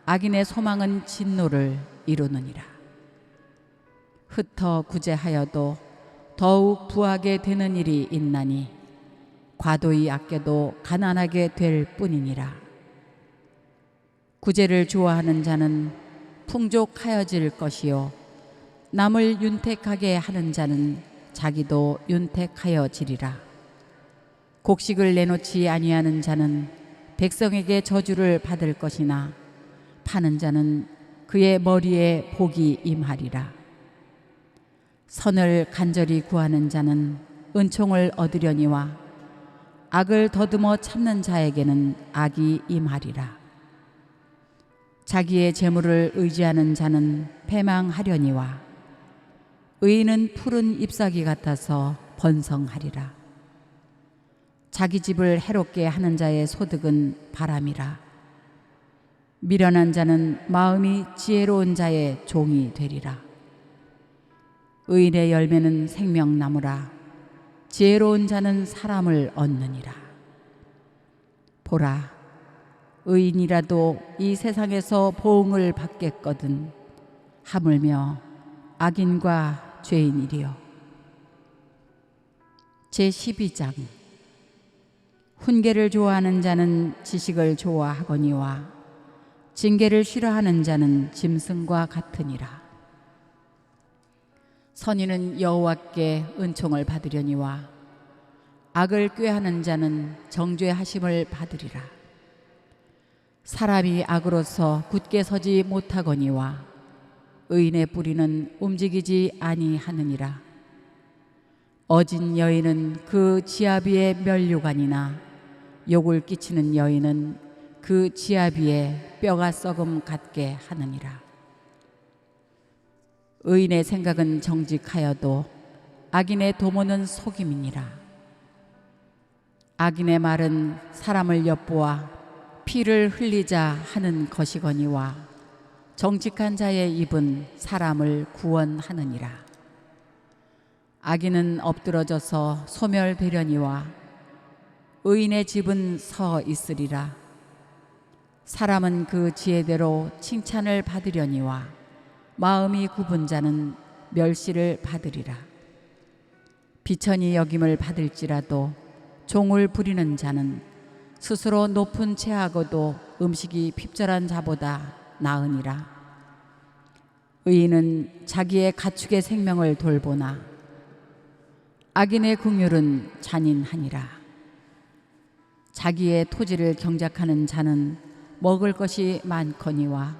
악인의 소망은 진노를 이루느니라. 흩어 구제하여도 더욱 부하게 되는 일이 있나니 과도히 아껴도 가난하게 될 뿐이니라. 구제를 좋아하는 자는 풍족하여질 것이요 남을 윤택하게 하는 자는 자기도 윤택하여지리라. 곡식을 내놓지 아니하는 자는 백성에게 저주를 받을 것이나 파는 자는 그의 머리에 복이 임하리라. 선을 간절히 구하는 자는 은총을 얻으려니와 악을 더듬어 참는 자에게는 악이 임하리라. 자기의 재물을 의지하는 자는 패망하려니와 의인은 푸른 잎사귀 같아서 번성하리라. 자기 집을 해롭게 하는 자의 소득은 바람이라. 미련한 자는 마음이 지혜로운 자의 종이 되리라. 의인의 열매는 생명나무라. 지혜로운 자는 사람을 얻느니라. 보라, 의인이라도 이 세상에서 보응을 받겠거든 하물며 악인과 죄인이리요. 제12장. 훈계를 좋아하는 자는 지식을 좋아하거니와 징계를 싫어하는 자는 짐승과 같으니라. 선인은 여호와께 은총을 받으려니와 악을 꾀하는 자는 정죄하심을 받으리라. 사람이 악으로서 굳게 서지 못하거니와 의인의 뿌리는 움직이지 아니하느니라. 어진 여인은 그 지아비의 면류관이나 욕을 끼치는 여인은 그 지아비의 뼈가 썩음 같게 하느니라. 의인의 생각은 정직하여도 악인의 도모는 속임이니라. 악인의 말은 사람을 엿보아 피를 흘리자 하는 것이거니와 정직한 자의 입은 사람을 구원하느니라. 악인은 엎드러져서 소멸되려니와 의인의 집은 서 있으리라. 사람은 그 지혜대로 칭찬을 받으려니와 마음이 굽은 자는 멸시를 받으리라. 비천히 여김을 받을지라도 종을 부리는 자는 스스로 높은 채하고도 음식이 핍절한 자보다 나으니라. 의인은 자기의 가축의 생명을 돌보나 악인의 긍휼은 잔인하니라. 자기의 토지를 경작하는 자는 먹을 것이 많거니와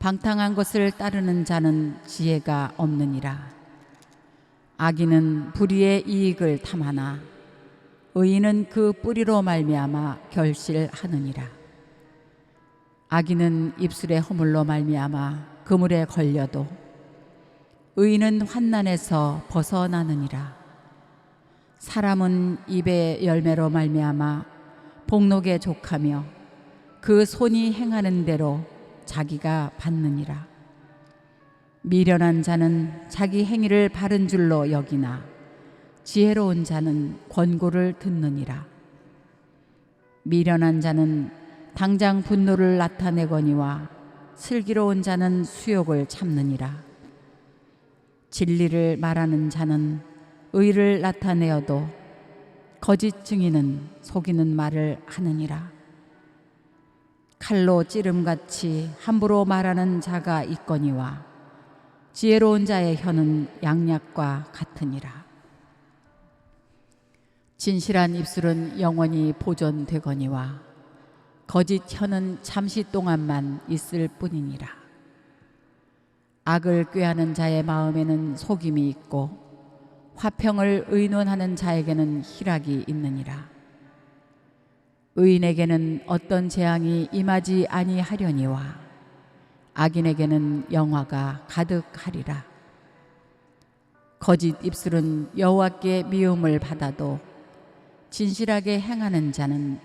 방탕한 것을 따르는 자는 지혜가 없느니라. 악인은 불의의 이익을 탐하나 의인은 그 뿌리로 말미암아 결실하느니라. 악인은 입술의 허물로 말미암아 그물에 걸려도 의인은 환난에서 벗어나느니라. 사람은 입의 열매로 말미암아 복록에 족하며 그 손이 행하는 대로 자기가 받느니라. 미련한 자는 자기 행위를 바른 줄로 여기나 지혜로운 자는 권고를 듣느니라. 미련한 자는 당장 분노를 나타내거니와 슬기로운 자는 수욕을 참느니라. 진리를 말하는 자는 의를 나타내어도 거짓 증인은 속이는 말을 하느니라. 칼로 찌름같이 함부로 말하는 자가 있거니와 지혜로운 자의 혀는 양약과 같으니라. 진실한 입술은 영원히 보존되거니와 거짓 혀는 잠시 동안만 있을 뿐이니라. 악을 꾀하는 자의 마음에는 속임이 있고 화평을 의논하는 자에게는 희락이 있느니라. 의인에게는 어떤 재앙이 임하지 아니하려니와 악인에게는 영화가 가득하리라. 거짓 입술은 여호와께 미움을 받아도 진실하게 행하는 자는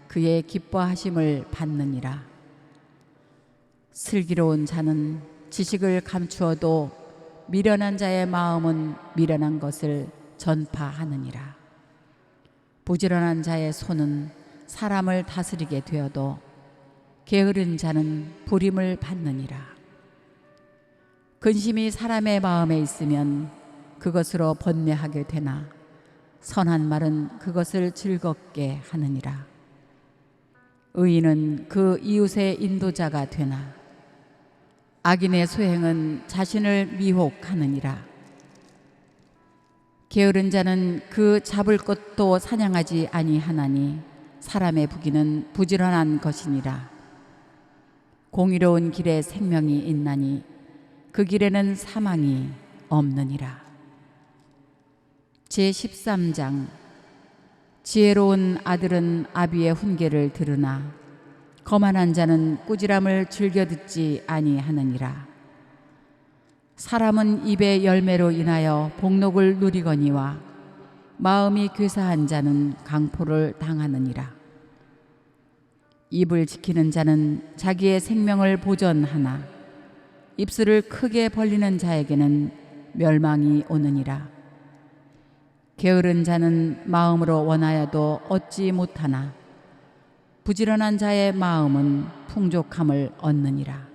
그의 기뻐하심을 받느니라. 슬기로운 자는 지식을 감추어도 미련한 자의 마음은 미련한 것을 전파하느니라. 부지런한 자의 손은 사람을 다스리게 되어도 게으른 자는 부림을 받느니라. 근심이 사람의 마음에 있으면 그것으로 번뇌하게 되나 선한 말은 그것을 즐겁게 하느니라. 의인은 그 이웃의 인도자가 되나 악인의 소행은 자신을 미혹하느니라. 게으른 자는 그 잡을 것도 사냥하지 아니하나니 사람의 부귀는 부지런한 것이니라. 공의로운 길에 생명이 있나니 그 길에는 사망이 없느니라. 제13장. 지혜로운 아들은 아비의 훈계를 들으나 거만한 자는 꾸지람을 즐겨 듣지 아니하느니라. 사람은 입의 열매로 인하여 복록을 누리거니와 마음이 괴사한 자는 강포를 당하느니라. 입을 지키는 자는 자기의 생명을 보전하나 입술을 크게 벌리는 자에게는 멸망이 오느니라. 게으른 자는 마음으로 원하여도 얻지 못하나 부지런한 자의 마음은 풍족함을 얻느니라.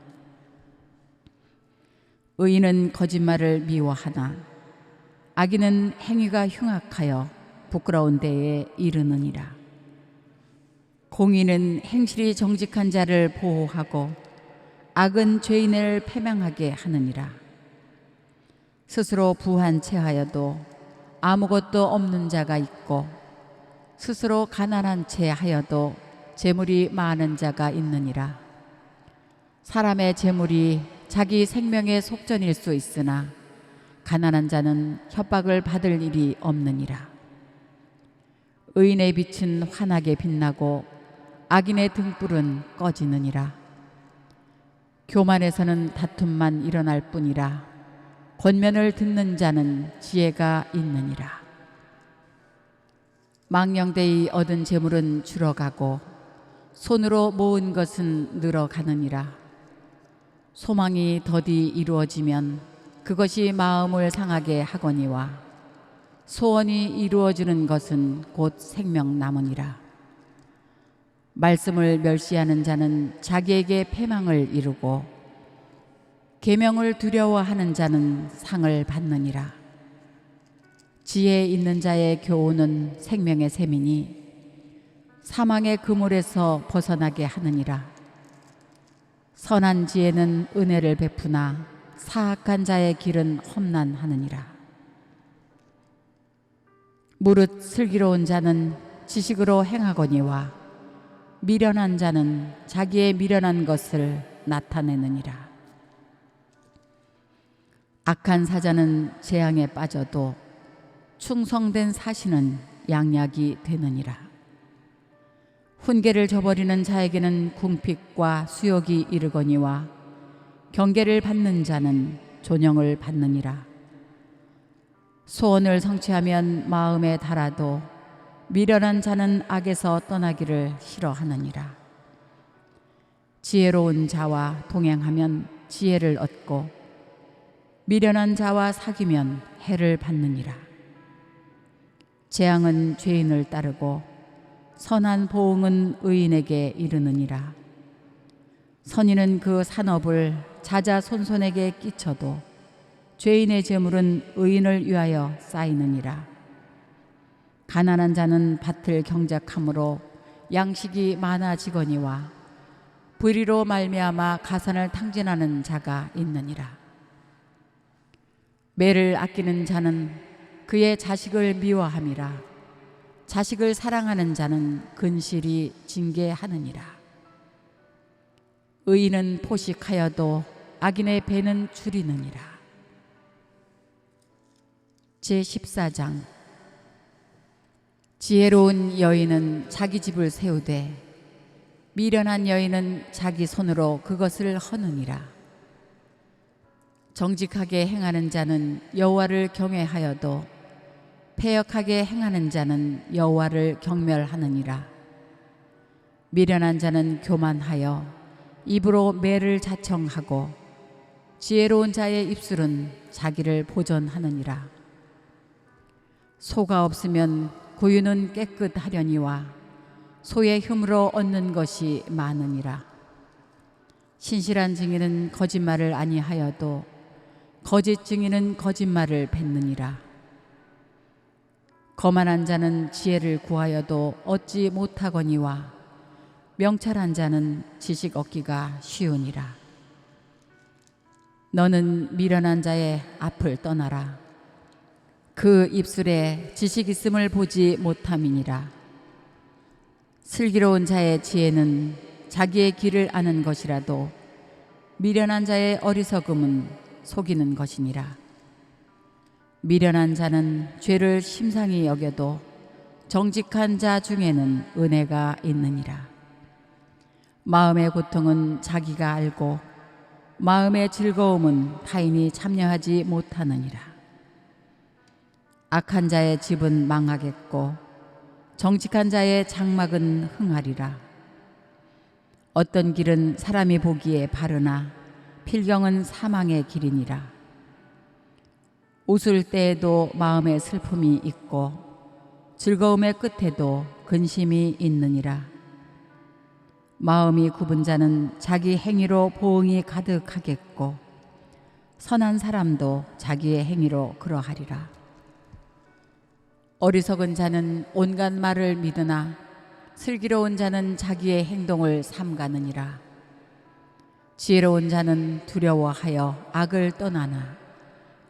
의인은 거짓말을 미워하나 악인은 행위가 흉악하여 부끄러운 데에 이르느니라. 공의는 행실이 정직한 자를 보호하고 악은 죄인을 패망하게 하느니라. 스스로 부한 채하여도 아무것도 없는 자가 있고 스스로 가난한 채하여도 재물이 많은 자가 있느니라. 사람의 재물이 자기 생명의 속전일 수 있으나 가난한 자는 협박을 받을 일이 없느니라. 의인의 빛은 환하게 빛나고 악인의 등불은 꺼지느니라. 교만에서는 다툼만 일어날 뿐이라 권면을 듣는 자는 지혜가 있느니라. 망령되이 얻은 재물은 줄어가고 손으로 모은 것은 늘어가느니라. 소망이 더디 이루어지면 그것이 마음을 상하게 하거니와 소원이 이루어지는 것은 곧 생명나무니라. 말씀을 멸시하는 자는 자기에게 패망을 이루고 계명을 두려워하는 자는 상을 받느니라. 지혜 있는 자의 교훈은 생명의 샘이니 사망의 그물에서 벗어나게 하느니라. 선한 지혜는 은혜를 베푸나 사악한 자의 길은 험난하느니라. 무릇 슬기로운 자는 지식으로 행하거니와 미련한 자는 자기의 미련한 것을 나타내느니라. 악한 사자는 재앙에 빠져도 충성된 사신은 양약이 되느니라. 훈계를 저버리는 자에게는 궁핍과 수욕이 이르거니와 경계를 받는 자는 존영을 받느니라. 소원을 성취하면 마음에 달아도 미련한 자는 악에서 떠나기를 싫어하느니라. 지혜로운 자와 동행하면 지혜를 얻고 미련한 자와 사귀면 해를 받느니라. 재앙은 죄인을 따르고 선한 보응은 의인에게 이르느니라. 선인은 그 산업을 자자손손에게 끼쳐도 죄인의 재물은 의인을 위하여 쌓이느니라. 가난한 자는 밭을 경작함으로 양식이 많아지거니와 불의로 말미암아 가산을 탕진하는 자가 있느니라. 매를 아끼는 자는 그의 자식을 미워함이라. 자식을 사랑하는 자는 근실이 징계하느니라. 의인은 포식하여도 악인의 배는 줄이느니라. 제14장. 지혜로운 여인은 자기 집을 세우되 미련한 여인은 자기 손으로 그것을 허느니라. 정직하게 행하는 자는 여호와를 경외하여도 패역하게 행하는 자는 여호와를 경멸하느니라. 미련한 자는 교만하여 입으로 매를 자청하고 지혜로운 자의 입술은 자기를 보전하느니라. 소가 없으면 구유는 깨끗하려니와 소의 흉으로 얻는 것이 많으니라. 신실한 증인은 거짓말을 아니하여도 거짓 증인은 거짓말을 뱉느니라. 거만한 자는 지혜를 구하여도 얻지 못하거니와 명철한 자는 지식 얻기가 쉬우니라. 너는 미련한 자의 앞을 떠나라. 그 입술에 지식 있음을 보지 못함이니라. 슬기로운 자의 지혜는 자기의 길을 아는 것이라도 미련한 자의 어리석음은 속이는 것이니라. 미련한 자는 죄를 심상히 여겨도 정직한 자 중에는 은혜가 있느니라. 마음의 고통은 자기가 알고 마음의 즐거움은 타인이 참여하지 못하느니라. 악한 자의 집은 망하겠고 정직한 자의 장막은 흥하리라. 어떤 길은 사람이 보기에 바르나 필경은 사망의 길이니라. 웃을 때에도 마음에 슬픔이 있고 즐거움의 끝에도 근심이 있느니라. 마음이 굽은 자는 자기 행위로 보응이 가득하겠고 선한 사람도 자기의 행위로 그러하리라. 어리석은 자는 온갖 말을 믿으나 슬기로운 자는 자기의 행동을 삼가느니라. 지혜로운 자는 두려워하여 악을 떠나나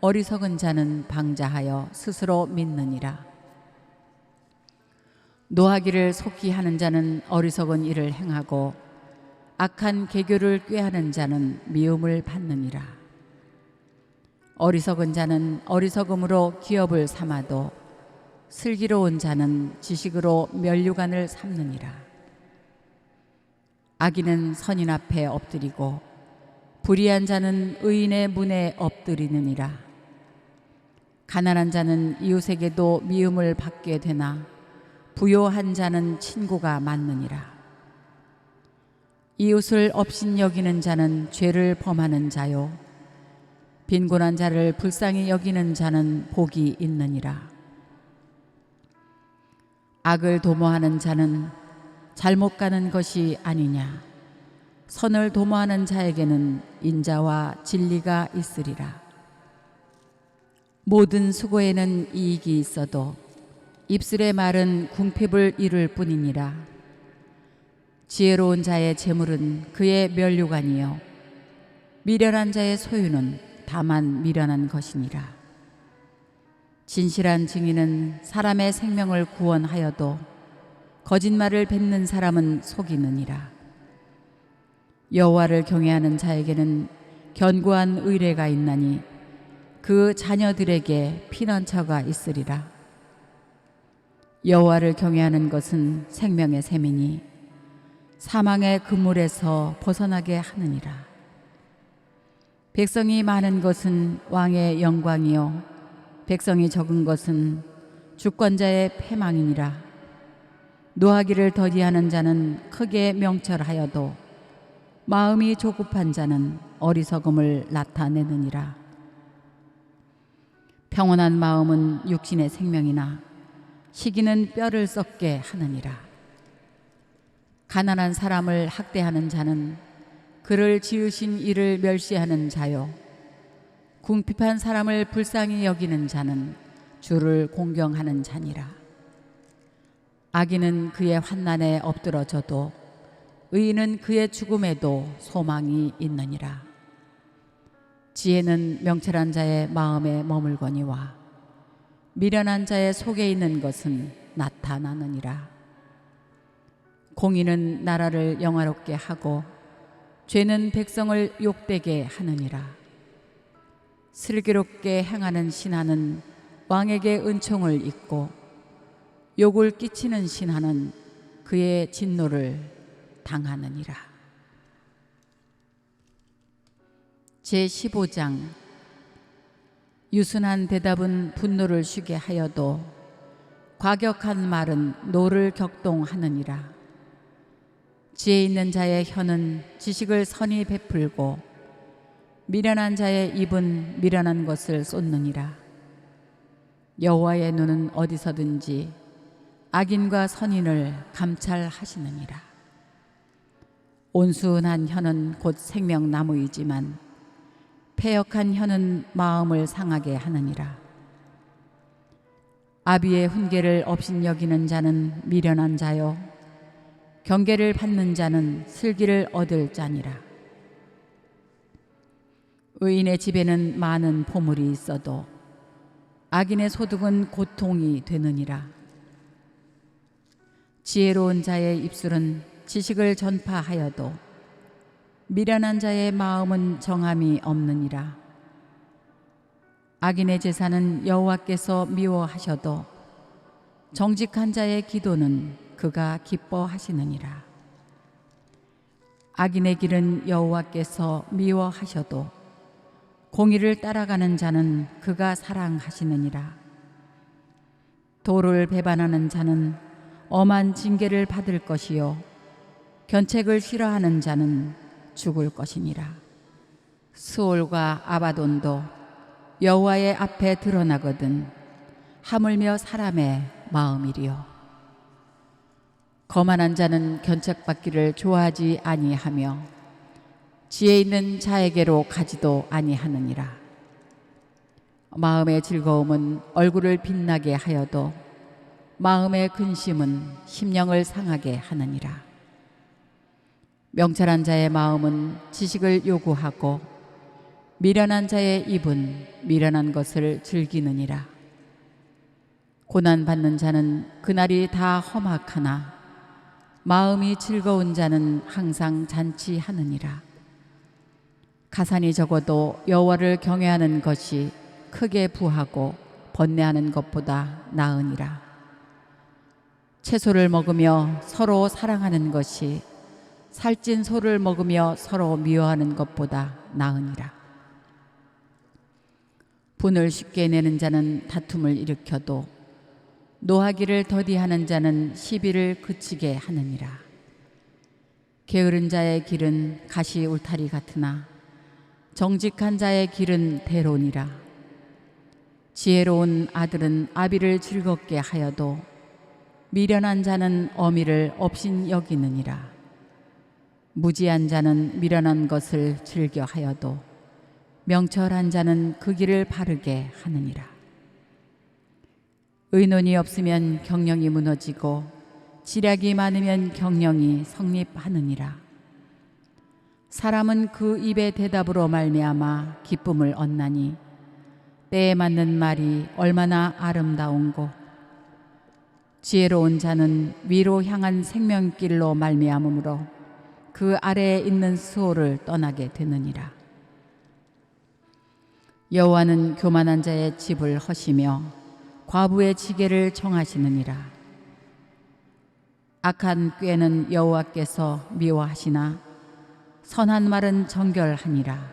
어리석은 자는 방자하여 스스로 믿느니라. 노하기를 속히 하는 자는 어리석은 일을 행하고 악한 계교를 꾀하는 자는 미움을 받느니라. 어리석은 자는 어리석음으로 기업을 삼아도 슬기로운 자는 지식으로 면류관을 삼느니라. 악인은 선인 앞에 엎드리고 불의한 자는 의인의 문에 엎드리느니라. 가난한 자는 이웃에게도 미움을 받게 되나 부요한 자는 친구가 많느니라. 이웃을 업신여기는 자는 죄를 범하는 자요 빈곤한 자를 불쌍히 여기는 자는 복이 있느니라. 악을 도모하는 자는 잘못 가는 것이 아니냐. 선을 도모하는 자에게는 인자와 진리가 있으리라. 모든 수고에는 이익이 있어도 입술의 말은 궁핍을 이룰 뿐이니라. 지혜로운 자의 재물은 그의 면류관이요 미련한 자의 소유는 다만 미련한 것이니라. 진실한 증인은 사람의 생명을 구원하여도 거짓말을 뱉는 사람은 속이느니라. 여호와를 경외하는 자에게는 견고한 의뢰가 있나니 그 자녀들에게 피난처가 있으리라. 여호와를 경외하는 것은 생명의 샘이니 사망의 그물에서 벗어나게 하느니라. 백성이 많은 것은 왕의 영광이요 백성이 적은 것은 주권자의 패망이니라. 노하기를 더디하는 자는 크게 명철하여도 마음이 조급한 자는 어리석음을 나타내느니라. 평온한 마음은 육신의 생명이나 시기는 뼈를 썩게 하느니라. 가난한 사람을 학대하는 자는 그를 지으신 이를 멸시하는 자요 궁핍한 사람을 불쌍히 여기는 자는 주를 공경하는 자니라. 악인은 그의 환난에 엎드러져도 의인은 그의 죽음에도 소망이 있느니라. 지혜는 명철한 자의 마음에 머물거니와 미련한 자의 속에 있는 것은 나타나느니라. 공의는 나라를 영화롭게 하고 죄는 백성을 욕되게 하느니라. 슬기롭게 행하는 신하는 왕에게 은총을 입고 욕을 끼치는 신하는 그의 진노를 당하느니라. 제15장. 유순한 대답은 분노를 쉬게 하여도 과격한 말은 노를 격동하느니라. 지혜 있는 자의 혀는 지식을 선히 베풀고 미련한 자의 입은 미련한 것을 쏟느니라. 여호와의 눈은 어디서든지 악인과 선인을 감찰하시느니라. 온순한 혀는 곧 생명나무이지만 패역한 혀는 마음을 상하게 하느니라. 아비의 훈계를 업신여기는 자는 미련한 자요 경계를 받는 자는 슬기를 얻을 자니라. 의인의 집에는 많은 보물이 있어도 악인의 소득은 고통이 되느니라. 지혜로운 자의 입술은 지식을 전파하여도 미련한 자의 마음은 정함이 없느니라. 악인의 제사는 여호와께서 미워하셔도 정직한 자의 기도는 그가 기뻐하시느니라. 악인의 길은 여호와께서 미워하셔도 공의를 따라가는 자는 그가 사랑하시느니라. 도를 배반하는 자는 엄한 징계를 받을 것이요 견책을 싫어하는 자는 죽을 것이니라. 스올과 아바돈도 여호와의 앞에 드러나거든 하물며 사람의 마음이리요. 거만한 자는 견책받기를 좋아하지 아니하며 지혜 있는 자에게로 가지도 아니하느니라. 마음의 즐거움은 얼굴을 빛나게 하여도 마음의 근심은 심령을 상하게 하느니라. 명철한 자의 마음은 지식을 요구하고 미련한 자의 입은 미련한 것을 즐기느니라. 고난받는 자는 그날이 다 험악하나 마음이 즐거운 자는 항상 잔치하느니라. 가산이 적어도 여호와를 경외하는 것이 크게 부하고 번뇌하는 것보다 나으니라. 채소를 먹으며 서로 사랑하는 것이 살찐 소를 먹으며 서로 미워하는 것보다 나으니라. 분을 쉽게 내는 자는 다툼을 일으켜도 노하기를 더디하는 자는 시비를 그치게 하느니라. 게으른 자의 길은 가시 울타리 같으나 정직한 자의 길은 대론이라. 지혜로운 아들은 아비를 즐겁게 하여도 미련한 자는 어미를 업신 여기느니라. 무지한 자는 미련한 것을 즐겨 하여도 명철한 자는 그 길을 바르게 하느니라. 의논이 없으면 경영이 무너지고 지략이 많으면 경영이 성립하느니라. 사람은 그 입의 대답으로 말미암아 기쁨을 얻나니 때에 맞는 말이 얼마나 아름다운고 지혜로운 자는 위로 향한 생명길로 말미암으므로 그 아래에 있는 수호를 떠나게 되느니라. 여호와는 교만한 자의 집을 허시며 과부의 지게를 정하시느니라. 악한 꾀는 여호와께서 미워하시나 선한 말은 정결하니라.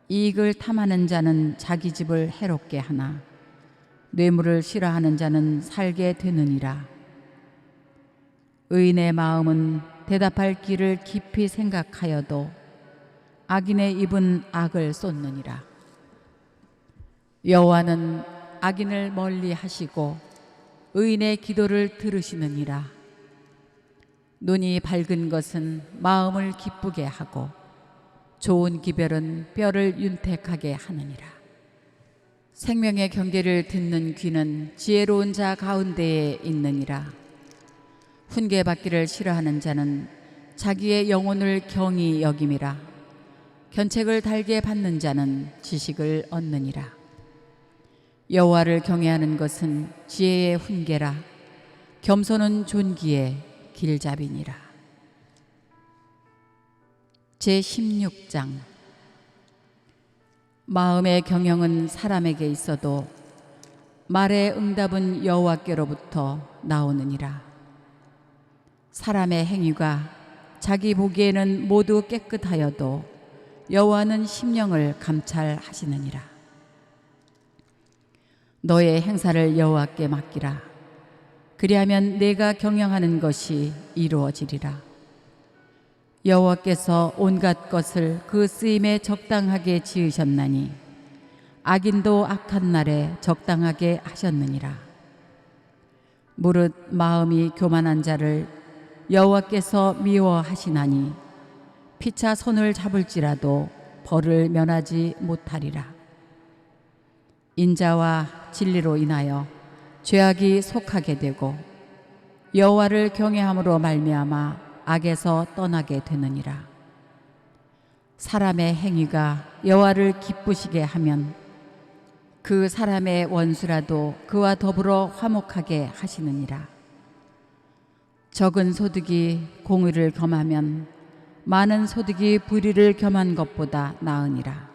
이익을 탐하는 자는 자기 집을 해롭게 하나 뇌물을 싫어하는 자는 살게 되느니라. 의인의 마음은 대답할 길을 깊이 생각하여도 악인의 입은 악을 쏟느니라. 여호와는 악인을 멀리 하시고 의인의 기도를 들으시느니라. 눈이 밝은 것은 마음을 기쁘게 하고 좋은 기별은 뼈를 윤택하게 하느니라. 생명의 경계를 듣는 귀는 지혜로운 자 가운데에 있느니라. 훈계받기를 싫어하는 자는 자기의 영혼을 경히 여김이라. 견책을 달게 받는 자는 지식을 얻느니라. 여호와를 경외하는 것은 지혜의 훈계라. 겸손은 존귀의 길잡이니라. 제16장. 마음의 경영은 사람에게 있어도 말의 응답은 여호와께로부터 나오느니라. 사람의 행위가 자기 보기에는 모두 깨끗하여도 여호와는 심령을 감찰하시느니라. 너의 행사를 여호와께 맡기라. 그리하면 내가 경영하는 것이 이루어지리라. 여호와께서 온갖 것을 그 쓰임에 적당하게 지으셨나니 악인도 악한 날에 적당하게 하셨느니라. 무릇 마음이 교만한 자를 여호와께서 미워하시나니 피차 손을 잡을지라도 벌을 면하지 못하리라. 인자와 진리로 인하여 죄악이 속하게 되고 여호와를 경외함으로 말미암아 악에서 떠나게 되느니라. 사람의 행위가 여호와를 기쁘시게 하면 그 사람의 원수라도 그와 더불어 화목하게 하시느니라. 적은 소득이 공의를 겸하면 많은 소득이 불의를 겸한 것보다 나으니라.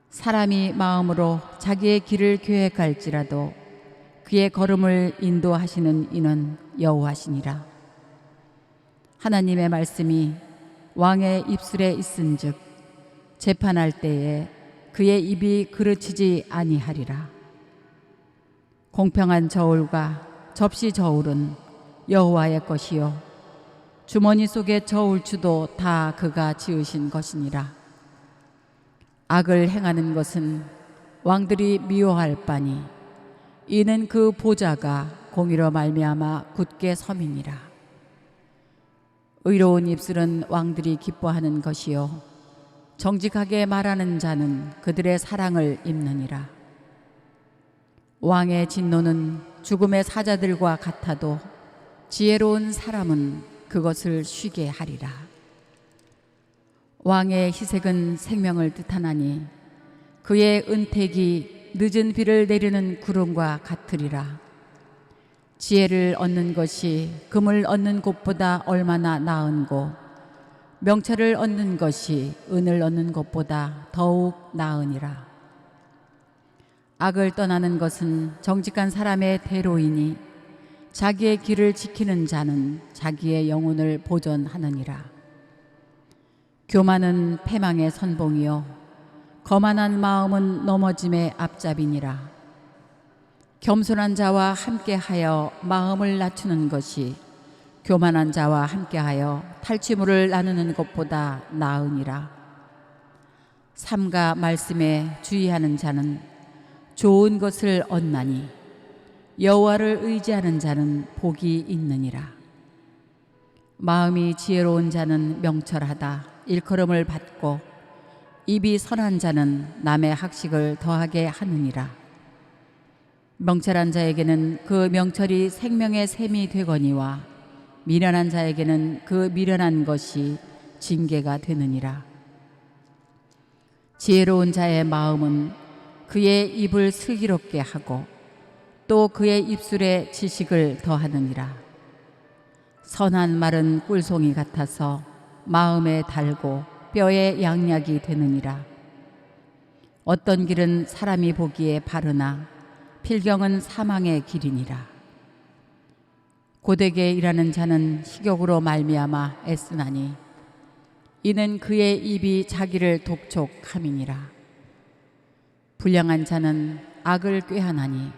사람이 마음으로 자기의 길을 계획할지라도 그의 걸음을 인도하시는 이는 여호와시니라. 하나님의 말씀이 왕의 입술에 있은즉 재판할 때에 그의 입이 그르치지 아니하리라. 공평한 저울과 접시 저울은 여호와의 것이요 주머니 속의 저울추도 다 그가 지으신 것이니라. 악을 행하는 것은 왕들이 미워할 바니 이는 그 보좌가 공의로 말미암아 굳게 섬이니라. 의로운 입술은 왕들이 기뻐하는 것이요 정직하게 말하는 자는 그들의 사랑을 입느니라. 왕의 진노는 죽음의 사자들과 같아도 지혜로운 사람은 그것을 쉬게 하리라. 왕의 희색은 생명을 뜻하나니 그의 은택이 늦은 비를 내리는 구름과 같으리라. 지혜를 얻는 것이 금을 얻는 것보다 얼마나 나은고 명철을 얻는 것이 은을 얻는 것보다 더욱 나으니라. 악을 떠나는 것은 정직한 사람의 대로이니 자기의 길을 지키는 자는 자기의 영혼을 보존하느니라. 교만은 패망의 선봉이요 거만한 마음은 넘어짐의 앞잡이니라. 겸손한 자와 함께하여 마음을 낮추는 것이 교만한 자와 함께하여 탈취물을 나누는 것보다 나으니라. 삼가 말씀에 주의하는 자는 좋은 것을 얻나니 여호와를 의지하는 자는 복이 있느니라. 마음이 지혜로운 자는 명철하다 일컬음을 받고 입이 선한 자는 남의 학식을 더하게 하느니라. 명철한 자에게는 그 명철이 생명의 샘이 되거니와 미련한 자에게는 그 미련한 것이 징계가 되느니라. 지혜로운 자의 마음은 그의 입을 슬기롭게 하고 또 그의 입술에 지식을 더하느니라. 선한 말은 꿀송이 같아서 마음에 달고 뼈에 양약이 되느니라. 어떤 길은 사람이 보기에 바르나 필경은 사망의 길이니라. 고되게 일하는 자는 식욕으로 말미암아 애쓰나니 이는 그의 입이 자기를 독촉함이니라. 불량한 자는 악을 꾀하나니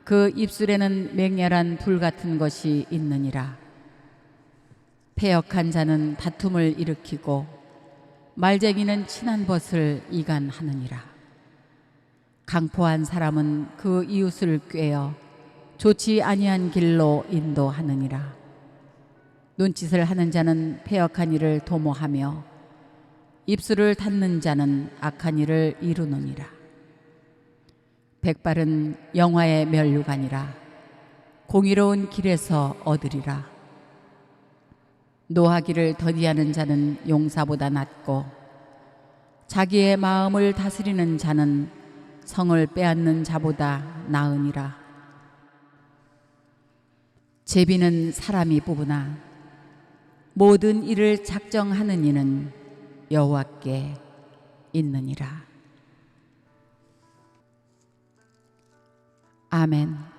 그 입술에는 맹렬한 불 같은 것이 있느니라. 패역한 자는 다툼을 일으키고 말쟁이는 친한 벗을 이간하느니라. 강포한 사람은 그 이웃을 꾀어 좋지 아니한 길로 인도하느니라. 눈짓을 하는 자는 패역한 일을 도모하며 입술을 닫는 자는 악한 일을 이루느니라. 백발은 영화의 면류관이라 공의로운 길에서 얻으리라. 노하기를 더디하는 자는 용사보다 낫고 자기의 마음을 다스리는 자는 성을 빼앗는 자보다 나으니라. 제비는 사람이 뽑으나 모든 일을 작정하는 이는 여호와께 있느니라. 아멘.